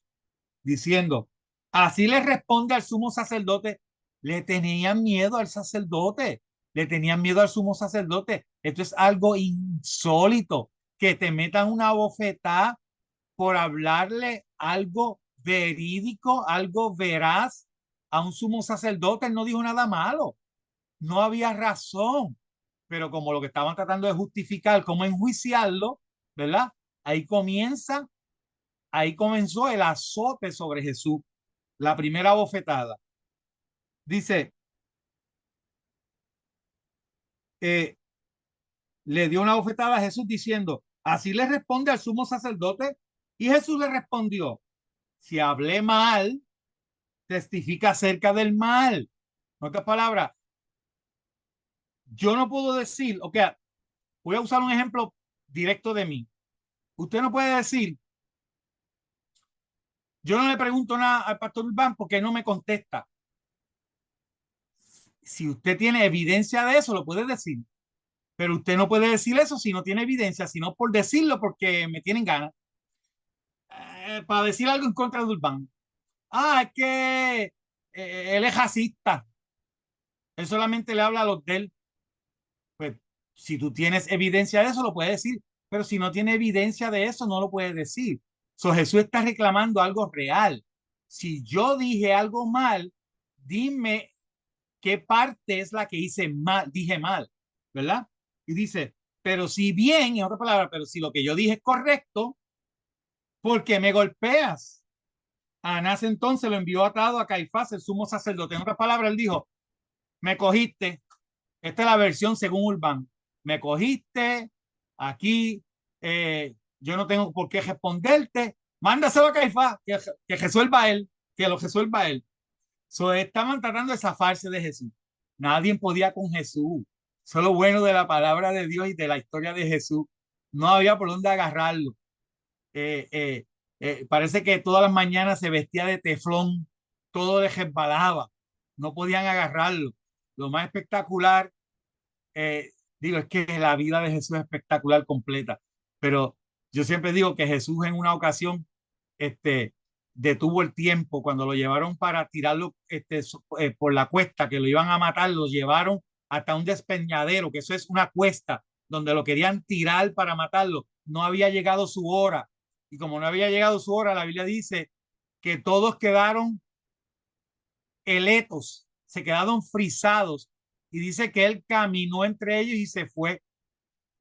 diciendo, así le responde al sumo sacerdote. Le tenían miedo al sacerdote, le tenían miedo al sumo sacerdote. Esto es algo insólito, que te metan una bofetada por hablarle algo verídico, algo veraz a un sumo sacerdote. Él no dijo nada malo, no había razón, pero como lo que estaban tratando de justificar, cómo enjuiciarlo, ¿verdad? Ahí comienza, ahí comenzó el azote sobre Jesús, la primera bofetada. Dice, eh, le dio una bofetada a Jesús diciendo, así le responde al sumo sacerdote. Y Jesús le respondió, si hablé mal, testifica acerca del mal. En otras palabras, yo no puedo decir, ok, voy a usar un ejemplo directo de mí. Usted no puede decir, yo no le pregunto nada al pastor Urbán porque no me contesta. Si usted tiene evidencia de eso, lo puede decir. Pero usted no puede decir eso si no tiene evidencia, sino por decirlo porque me tienen ganas. Para decir algo en contra de Urbán. Es que él es racista. Él solamente le habla a los de él. Pues si tú tienes evidencia de eso, lo puedes decir. Pero si no tiene evidencia de eso, no lo puedes decir. So, Jesús está reclamando algo real. Si yo dije algo mal, dime qué parte es la que hice mal, dije mal, ¿verdad? Y dice, pero si bien, en otra palabra, pero si lo que yo dije es correcto, ¿por qué me golpeas? Anás entonces lo envió atado a Caifás, el sumo sacerdote. En otras palabras, él dijo, me cogiste. Esta es la versión según Urbán. Me cogiste aquí, yo no tengo por qué responderte. Mándaselo a Caifás, que resuelva él, que lo resuelva él. So, estaban tratando de zafarse de Jesús. Nadie podía con Jesús. Eso es lo bueno de la palabra de Dios y de la historia de Jesús. No había por dónde agarrarlo. Eh, eh, Parece que todas las mañanas se vestía de teflón, todo le resbalaba, no podían agarrarlo. Lo más espectacular, eh, digo, es que la vida de Jesús es espectacular completa, pero yo siempre digo que Jesús en una ocasión este, detuvo el tiempo cuando lo llevaron para tirarlo por la cuesta, que lo iban a matar, lo llevaron hasta un despeñadero, que eso es una cuesta donde lo querían tirar para matarlo. No había llegado su hora. Y como no había llegado su hora, la Biblia dice que todos quedaron heletos, se quedaron frisados. Y dice que él caminó entre ellos y se fue.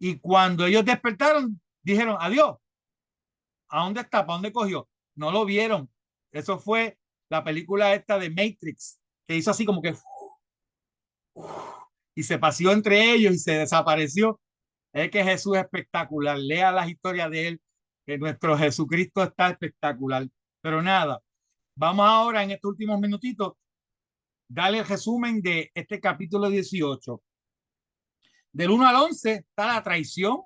Y cuando ellos despertaron, dijeron, adiós, ¿a dónde está? ¿Para dónde cogió? No lo vieron. Eso fue la película esta de Matrix, que hizo así como que y se paseó entre ellos y se desapareció. Es que Jesús es espectacular. Lea las historias de él, que nuestro Jesucristo está espectacular. Pero nada, vamos ahora en estos últimos minutitos darle el resumen de este capítulo 18. Del 1 al 11 está la traición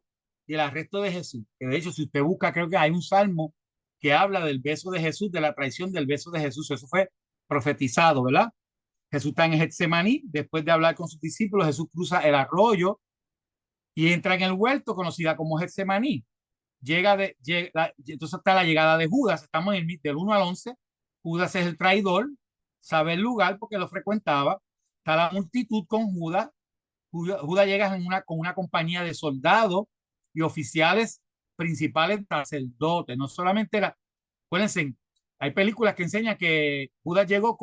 y el arresto de Jesús. Que de hecho, si usted busca, creo que hay un salmo que habla del beso de Jesús, de la traición del beso de Jesús. Eso fue profetizado, ¿verdad? Jesús está en Getsemaní. Después de hablar con sus discípulos, Jesús cruza el arroyo y entra en el huerto conocida como Getsemaní. Entonces está la llegada de Judas. Estamos en del 1 al 11. Judas es el traidor, sabe el lugar porque lo frecuentaba. Está la multitud con Judas. Judas llega con una compañía de soldados y oficiales principales sacerdotes. No solamente era, acuérdense, hay películas que enseñan que Judas llegó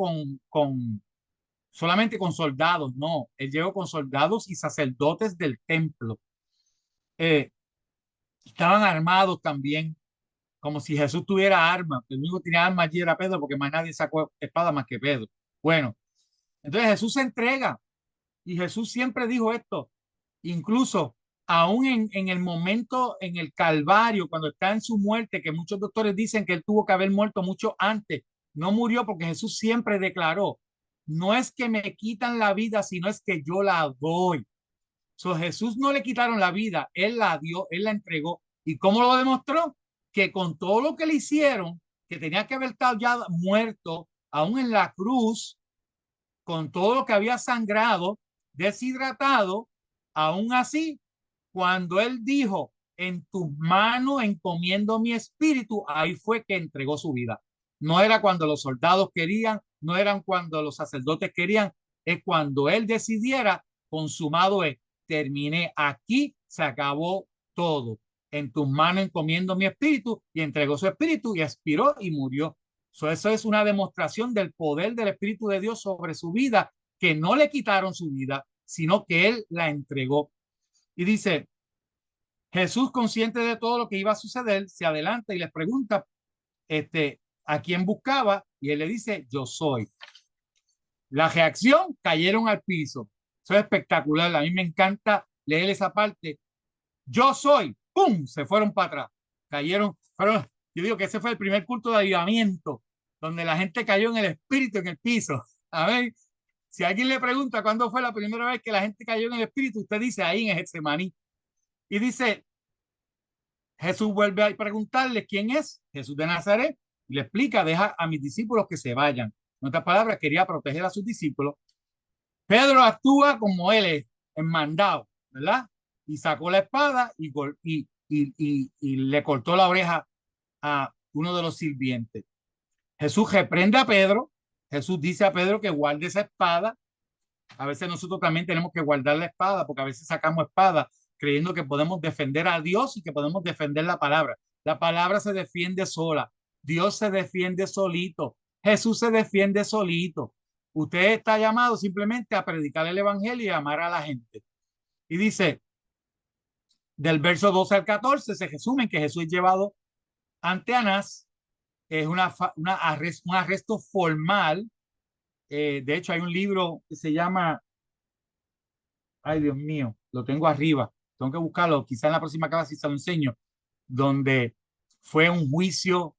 solamente con soldados. No, él llegó con soldados y sacerdotes del templo. Eh, Estaban armados también, como si Jesús tuviera armas. El único que tenía armas allí era Pedro, porque más nadie sacó espada más que Pedro. Bueno, entonces Jesús se entrega y Jesús siempre dijo esto. Incluso aún en el momento, en el Calvario, cuando está en su muerte, que muchos doctores dicen que él tuvo que haber muerto mucho antes, no murió porque Jesús siempre declaró, no es que me quitan la vida, sino es que yo la doy. So, Jesús no le quitaron la vida, él la dio, él la entregó. ¿Y cómo lo demostró? Que con todo lo que le hicieron, que tenía que haber estado ya muerto, aún en la cruz, con todo lo que había sangrado, deshidratado, aún así, cuando él dijo, en tus manos encomiendo mi espíritu, ahí fue que entregó su vida. No era cuando los soldados querían, no eran cuando los sacerdotes querían, es cuando él decidiera, consumado es, terminé aquí, se acabó todo. En tus manos encomiendo mi espíritu y entregó su espíritu y expiró y murió. Eso es una demostración del poder del Espíritu de Dios sobre su vida, que no le quitaron su vida, sino que él la entregó. Y dice, Jesús, consciente de todo lo que iba a suceder, se adelanta y les pregunta a quién buscaba y él le dice, yo soy. La reacción, cayeron al piso. Eso es espectacular. A mí me encanta leer esa parte. Yo soy. ¡Pum! Se fueron para atrás. Cayeron. Pero yo digo que ese fue el primer culto de avivamiento, donde la gente cayó en el espíritu, en el piso. A ver, si alguien le pregunta cuándo fue la primera vez que la gente cayó en el espíritu, usted dice ahí en Getsemaní. Y dice, Jesús vuelve a preguntarle quién es, Jesús de Nazaret, y le explica, deja a mis discípulos que se vayan. En otras palabras, quería proteger a sus discípulos. Pedro actúa como él es, en mandado, ¿verdad? Y sacó la espada y le cortó la oreja a uno de los sirvientes. Jesús reprende a Pedro. Jesús dice a Pedro que guarde esa espada. A veces nosotros también tenemos que guardar la espada, porque a veces sacamos espada creyendo que podemos defender a Dios y que podemos defender la palabra. La palabra se defiende sola. Dios se defiende solito. Jesús se defiende solito. Usted está llamado simplemente a predicar el evangelio y a amar a la gente. Y dice, del verso 12 al 14, se resume que Jesús es llevado ante Anás. Es un arresto formal. De hecho, hay un libro que se llama, ay Dios mío, lo tengo arriba, tengo que buscarlo, quizá en la próxima clase se lo enseño, donde fue un juicio,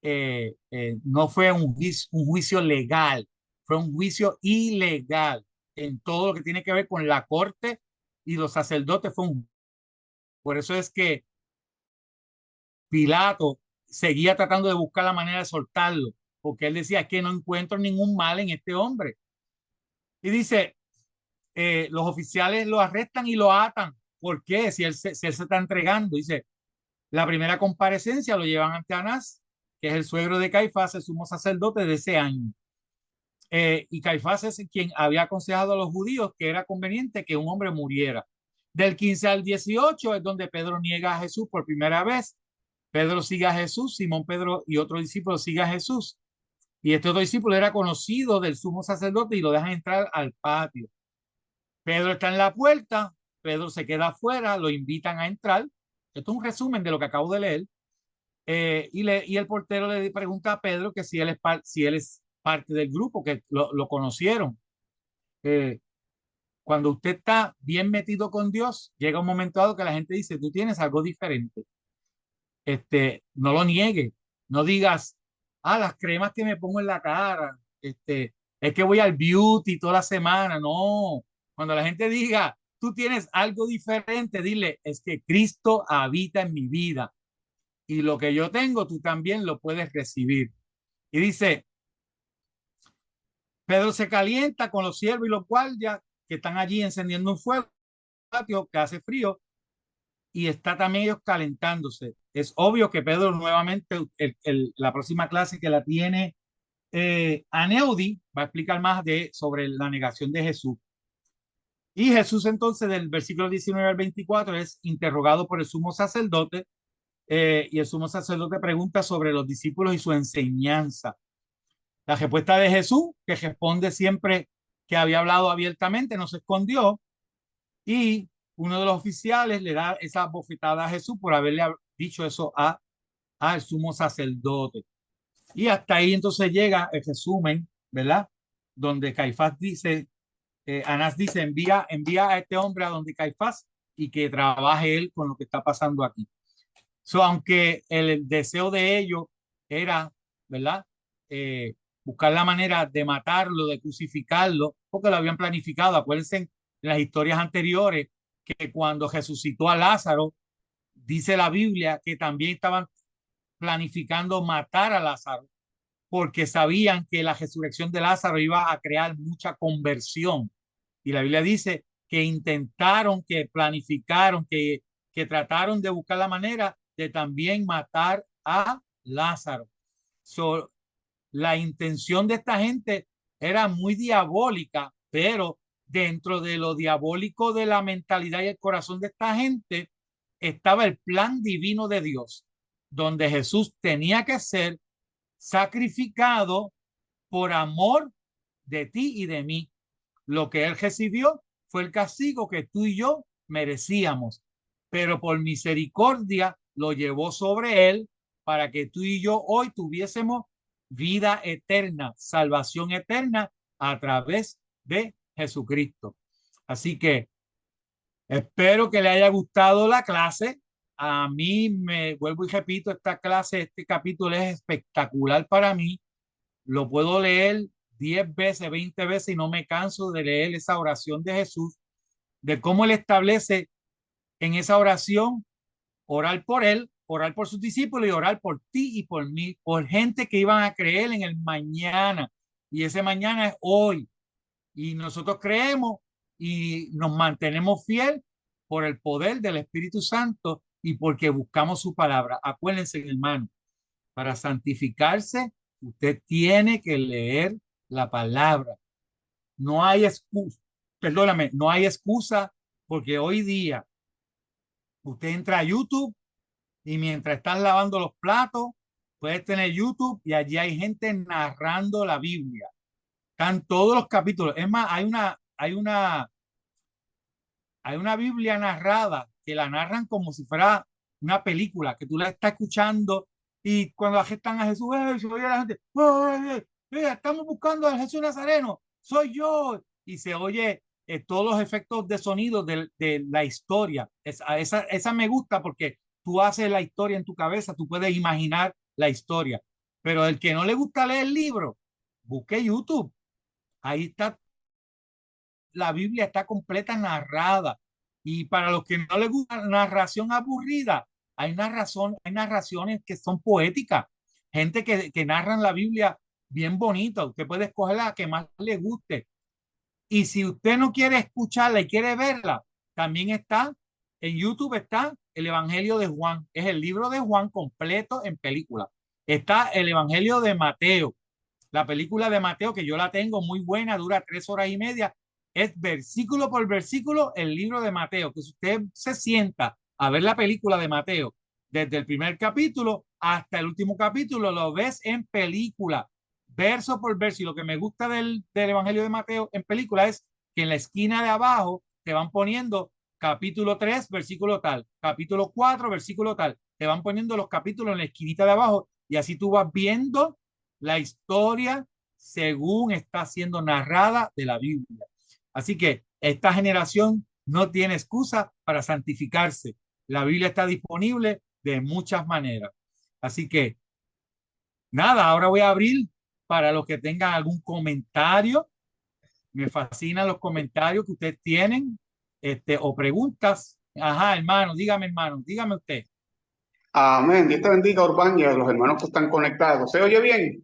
no fue un juicio legal, fue un juicio ilegal en todo lo que tiene que ver con la corte y los sacerdotes. Por eso es que Pilato seguía tratando de buscar la manera de soltarlo, porque él decía que no encuentro ningún mal en este hombre. Y dice, los oficiales lo arrestan y lo atan. ¿Por qué? Si él se está entregando. Dice, la primera comparecencia lo llevan ante Anás, que es el suegro de Caifás, el sumo sacerdote de ese año. Y Caifás es quien había aconsejado a los judíos que era conveniente que un hombre muriera. Del 15 al 18 es donde Pedro niega a Jesús por primera vez. Pedro sigue a Jesús, Simón Pedro y otro discípulo sigue a Jesús. Y este otro discípulo era conocido del sumo sacerdote y lo dejan entrar al patio. Pedro está en la puerta, Pedro se queda afuera, lo invitan a entrar. Esto es un resumen de lo que acabo de leer. Y el portero le pregunta a Pedro que si él es parte del grupo, que lo conocieron. Eh, Cuando usted está bien metido con Dios, llega un momento dado que la gente dice, tú tienes algo diferente. No lo niegue, no digas, las cremas que me pongo en la cara, es que voy al beauty toda la semana. No, cuando la gente diga, tú tienes algo diferente, dile, es que Cristo habita en mi vida y lo que yo tengo, tú también lo puedes recibir. Y dice, Pedro se calienta con los siervos y los guardias que están allí encendiendo un fuego, patio que hace frío, y está también ellos calentándose. Es obvio que Pedro nuevamente, la próxima clase que la tiene Aneudi, va a explicar más sobre la negación de Jesús. Y Jesús entonces del versículo 19 al 24 es interrogado por el sumo sacerdote, y el sumo sacerdote pregunta sobre los discípulos y su enseñanza. La respuesta de Jesús, que responde siempre que había hablado abiertamente, no se escondió, y uno de los oficiales le da esa bofetada a Jesús por haberle dicho eso al sumo sacerdote. Y hasta ahí entonces llega el resumen, ¿verdad? Donde Caifás dice, Anás dice, envía a este hombre a donde Caifás y que trabaje él con lo que está pasando aquí. Aunque el deseo de ellos era, ¿verdad? Buscar la manera de matarlo, de crucificarlo, porque lo habían planificado. Acuérdense en las historias anteriores que cuando resucitó a Lázaro, dice la Biblia que también estaban planificando matar a Lázaro porque sabían que la resurrección de Lázaro iba a crear mucha conversión. Y la Biblia dice que intentaron, que planificaron, que trataron de buscar la manera de también matar a Lázaro. La intención de esta gente era muy diabólica, pero dentro de lo diabólico de la mentalidad y el corazón de esta gente estaba el plan divino de Dios, donde Jesús tenía que ser sacrificado por amor de ti y de mí. Lo que él recibió fue el castigo que tú y yo merecíamos, pero por misericordia lo llevó sobre él para que tú y yo hoy tuviésemos vida eterna, salvación eterna a través de Jesucristo. Así que espero que le haya gustado la clase. A mí me vuelvo y repito, esta clase, este capítulo es espectacular para mí. Lo puedo leer 10 veces, 20 veces y no me canso de leer esa oración de Jesús, de cómo él establece en esa oración orar por él, orar por sus discípulos y orar por ti y por mí, por gente que iban a creer en el mañana. Y ese mañana es hoy. Y nosotros creemos y nos mantenemos fiel por el poder del Espíritu Santo y porque buscamos su palabra. Acuérdense, hermano, para santificarse, usted tiene que leer la palabra. No hay excusa, perdóname, no hay excusa porque hoy día usted entra a YouTube Y mientras estás lavando los platos, puedes tener YouTube y allí hay gente narrando la Biblia. Están todos los capítulos. Es más, hay una Biblia narrada que la narran como si fuera una película, que tú la estás escuchando y cuando agestan a Jesús, se oye la gente, estamos buscando a Jesús Nazareno, soy yo. Y se oye todos los efectos de sonido de la historia. Esa me gusta porque tú haces la historia en tu cabeza, tú puedes imaginar la historia. Pero el que no le gusta leer el libro, busque YouTube. Ahí está, la Biblia está completa narrada. Y para los que no les gusta narración aburrida, hay narraciones que son poéticas. Gente que narran la Biblia bien bonita. Usted puede escoger la que más le guste. Y si usted no quiere escucharla y quiere verla, también está en YouTube, está el Evangelio de Juan. Es el libro de Juan completo en película. Está el Evangelio de Mateo, la película de Mateo, que yo la tengo muy buena, dura 3 horas y media. Es versículo por versículo el libro de Mateo, que si usted se sienta a ver la película de Mateo, desde el primer capítulo hasta el último capítulo, lo ves en película, verso por verso. Y lo que me gusta del Evangelio de Mateo en película es que en la esquina de abajo te van poniendo capítulo 3, versículo tal, capítulo 4, versículo tal. Te van poniendo los capítulos en la esquinita de abajo y así tú vas viendo la historia según está siendo narrada de la Biblia. Así que esta generación no tiene excusa para santificarse. La Biblia está disponible de muchas maneras. Así que nada, ahora voy a abrir para los que tengan algún comentario. Me fascinan los comentarios que ustedes tienen, o preguntas. Ajá, hermano, dígame usted. Amén. Dios te bendiga, Urbán, y a los hermanos que están conectados. ¿Se oye bien?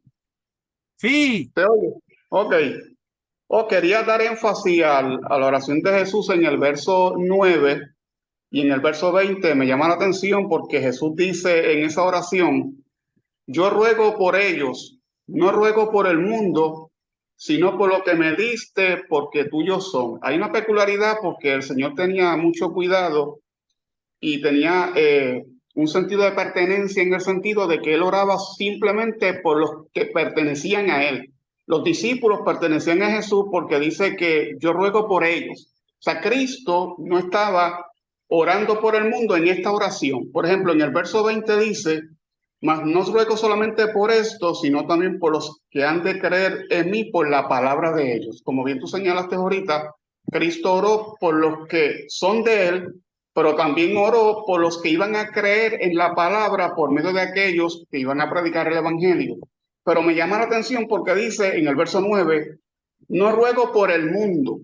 Sí, ¿Se oye? Ok. Quería dar énfasis a la oración de Jesús en el verso 9 y en el verso 20. Me llama la atención porque Jesús dice en esa oración: yo ruego por ellos, no ruego por el mundo, sino por lo que me diste, porque tuyos son. Hay una peculiaridad porque el Señor tenía mucho cuidado y tenía un sentido de pertenencia, en el sentido de que él oraba simplemente por los que pertenecían a él. Los discípulos pertenecían a Jesús porque dice que yo ruego por ellos. O sea, Cristo no estaba orando por el mundo en esta oración. Por ejemplo, en el verso 20 dice: mas no ruego solamente por esto, sino también por los que han de creer en mí por la palabra de ellos. Como bien tú señalaste ahorita, Cristo oró por los que son de él, pero también oró por los que iban a creer en la palabra por medio de aquellos que iban a predicar el evangelio. Pero me llama la atención porque dice en el verso 9: no ruego por el mundo.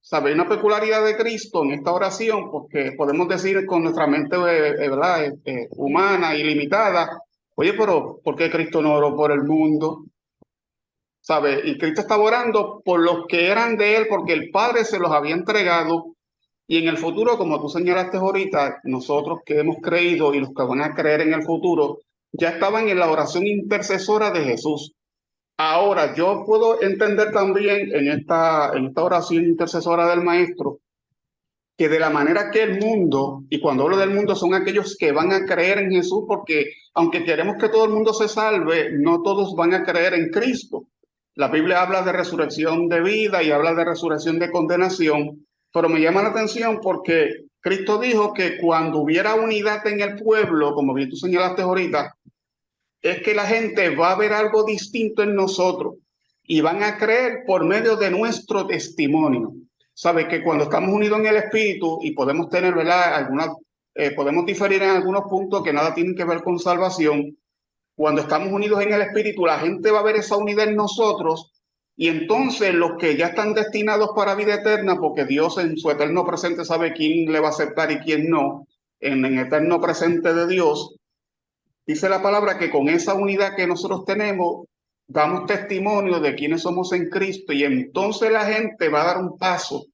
¿Sabe? Una peculiaridad de Cristo en esta oración, porque podemos decir con nuestra mente ¿verdad? Humana y limitada: oye, pero ¿por qué Cristo no oró por el mundo? ¿Sabe? Y Cristo estaba orando por los que eran de él, porque el Padre se los había entregado. Y en el futuro, como tú señalaste ahorita, nosotros que hemos creído y los que van a creer en el futuro, ya estaban en la oración intercesora de Jesús. Ahora, yo puedo entender también en esta oración intercesora del Maestro, que de la manera que el mundo, y cuando hablo del mundo son aquellos que van a creer en Jesús, porque aunque queremos que todo el mundo se salve, no todos van a creer en Cristo. La Biblia habla de resurrección de vida y habla de resurrección de condenación, pero me llama la atención porque Cristo dijo que cuando hubiera unidad en el pueblo, como bien tú señalaste ahorita, es que la gente va a ver algo distinto en nosotros y van a creer por medio de nuestro testimonio. Sabe que cuando estamos unidos en el Espíritu y podemos tener, ¿verdad? Podemos diferir en algunos puntos que nada tienen que ver con salvación. Cuando estamos unidos en el Espíritu, la gente va a ver esa unidad en nosotros, y entonces los que ya están destinados para vida eterna, porque Dios en su eterno presente sabe quién le va a aceptar y quién no, en el eterno presente de Dios, dice la palabra que con esa unidad que nosotros tenemos, damos testimonio de quiénes somos en Cristo, y entonces la gente va a dar un paso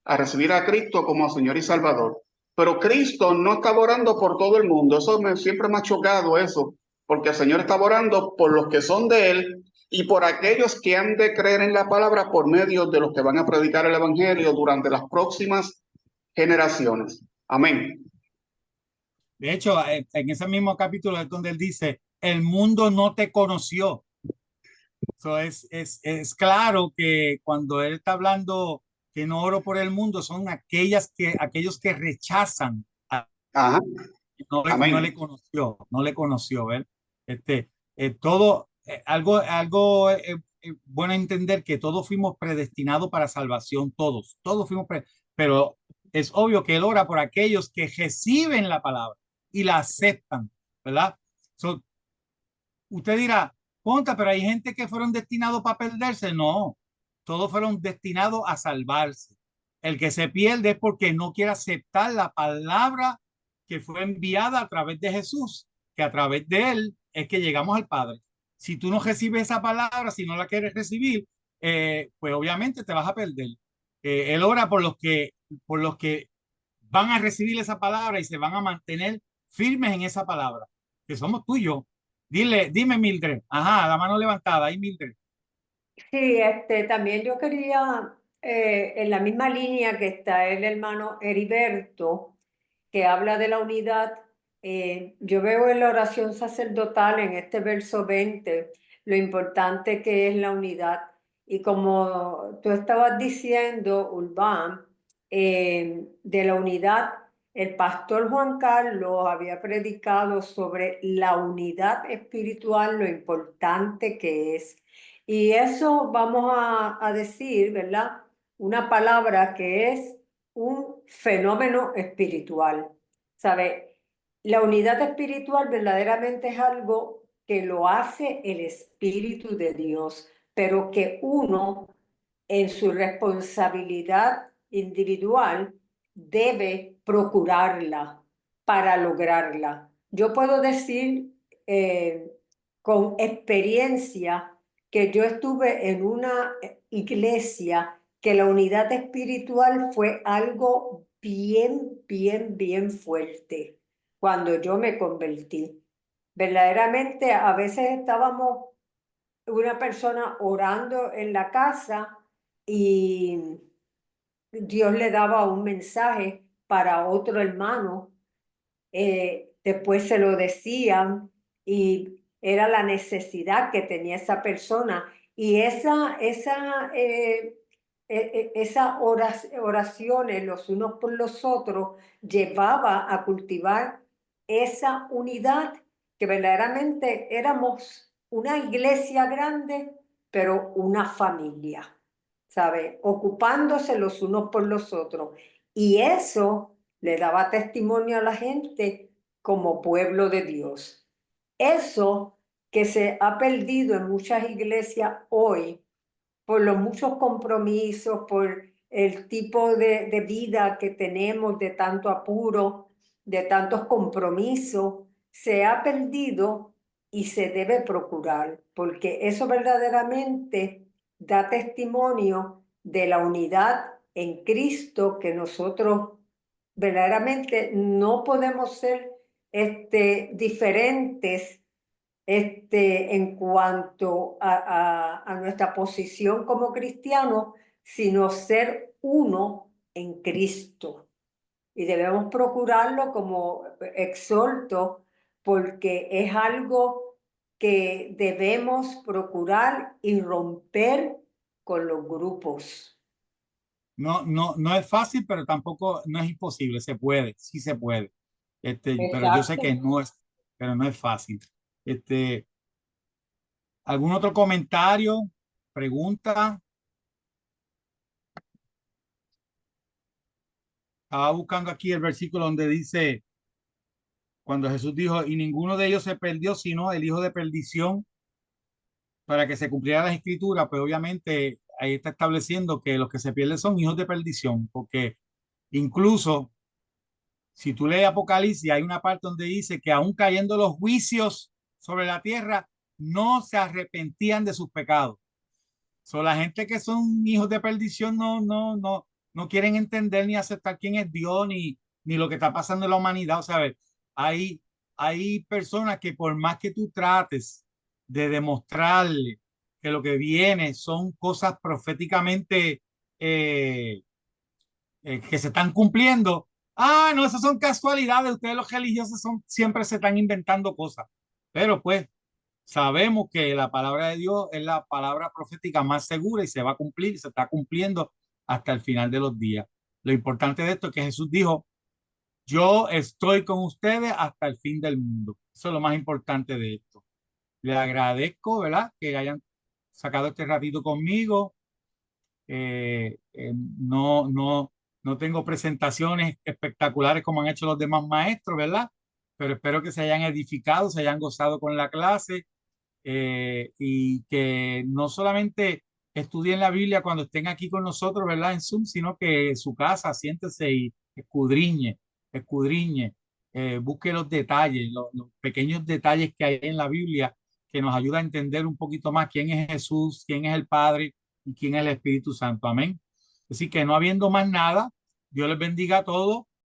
a recibir a Cristo como Señor y Salvador. Pero Cristo no está orando por todo el mundo. Siempre me ha chocado eso, porque el Señor está orando por los que son de Él y por aquellos que han de creer en la palabra por medio de los que van a predicar el Evangelio durante las próximas generaciones. Amén. De hecho, en ese mismo capítulo es donde él dice, el mundo no te conoció. So, es claro que cuando él está hablando que no oro por el mundo, son aquellos que rechazan, Ajá, no amén. le conoció, no le conoció, ¿ver? Todo, algo bueno entender que todos fuimos predestinados para salvación, todos fuimos, pero es obvio que él ora por aquellos que reciben la palabra y la aceptan, ¿verdad? So, usted dirá, Ponta, pero hay gente que fueron destinados para perderse. No, todos fueron destinados a salvarse. El que se pierde es porque no quiere aceptar la palabra que fue enviada a través de Jesús, que a través de él es que llegamos al Padre. Si tú no recibes esa palabra, si no la quieres recibir, pues obviamente te vas a perder. Él ora por los que van a recibir esa palabra y se van a mantener firmes en esa palabra, que somos tuyos. Dime, Mildred. Ajá, la mano levantada, ahí, Mildred. Sí, también yo quería, en la misma línea que está el hermano Heriberto, que habla de la unidad, yo veo en la oración sacerdotal, en este verso 20 lo importante que es la unidad. Y como tú estabas diciendo, Urbán, de la unidad, el pastor Juan Carlos había predicado sobre la unidad espiritual, lo importante que es. Y eso vamos a decir, ¿verdad? Una palabra que es un fenómeno espiritual. ¿Sabe? La unidad espiritual verdaderamente es algo que lo hace el Espíritu de Dios, pero que uno en su responsabilidad individual debe procurarla para lograrla. Yo puedo decir con experiencia que yo estuve en una iglesia que la unidad espiritual fue algo bien fuerte cuando yo me convertí. Verdaderamente, a veces estábamos una persona orando en la casa y Dios le daba un mensaje para otro hermano, después se lo decían y era la necesidad que tenía esa persona. Y esas oraciones los unos por los otros llevaba a cultivar esa unidad, que verdaderamente éramos una iglesia grande, pero una familia, ¿sabe? Ocupándose los unos por los otros. Y eso le daba testimonio a la gente como pueblo de Dios. Eso que se ha perdido en muchas iglesias hoy por los muchos compromisos, por el tipo de vida que tenemos, de tanto apuro, de tantos compromisos, se ha perdido y se debe procurar, porque eso verdaderamente da testimonio de la unidad en Cristo, que nosotros verdaderamente no podemos ser diferentes en cuanto a nuestra posición como cristianos, sino ser uno en Cristo. Y debemos procurarlo como exhorto, porque es algo que debemos procurar y romper con los grupos. No es fácil, pero tampoco no es imposible. Se puede, sí se puede. Pero yo sé que Exacto. pero no es fácil. Este, ¿Algún otro comentario? ¿Pregunta? Estaba buscando aquí el versículo donde dice, cuando Jesús dijo, y ninguno de ellos se perdió, sino el hijo de perdición, para que se cumpliera la escritura, pues obviamente ahí está estableciendo que los que se pierden son hijos de perdición, porque incluso si tú lees Apocalipsis, hay una parte donde dice que aún cayendo los juicios sobre la tierra, no se arrepentían de sus pecados. La gente que son hijos de perdición no quieren entender ni aceptar quién es Dios ni lo que está pasando en la humanidad. O sea, hay, hay personas que por más que tú trates de demostrarle que lo que viene son cosas proféticamente que se están cumpliendo, Ah, no, esas son casualidades. Ustedes los religiosos siempre se están inventando cosas. Pero pues sabemos que la palabra de Dios es la palabra profética más segura y se va a cumplir, se está cumpliendo hasta el final de los días. Lo importante de esto es que Jesús dijo, yo estoy con ustedes hasta el fin del mundo. Eso es lo más importante de esto. Le agradezco, ¿verdad? Que hayan sacado este ratito conmigo. No tengo presentaciones espectaculares como han hecho los demás maestros, ¿verdad? Pero espero que se hayan edificado, se hayan gozado con la clase y que no solamente estudien la Biblia cuando estén aquí con nosotros, ¿verdad? En Zoom, sino que en su casa siéntese y escudriñe, busque los detalles, los pequeños detalles que hay en la Biblia que nos ayuda a entender un poquito más quién es Jesús, quién es el Padre y quién es el Espíritu Santo. Amén. Así que no habiendo más nada, Dios les bendiga a todos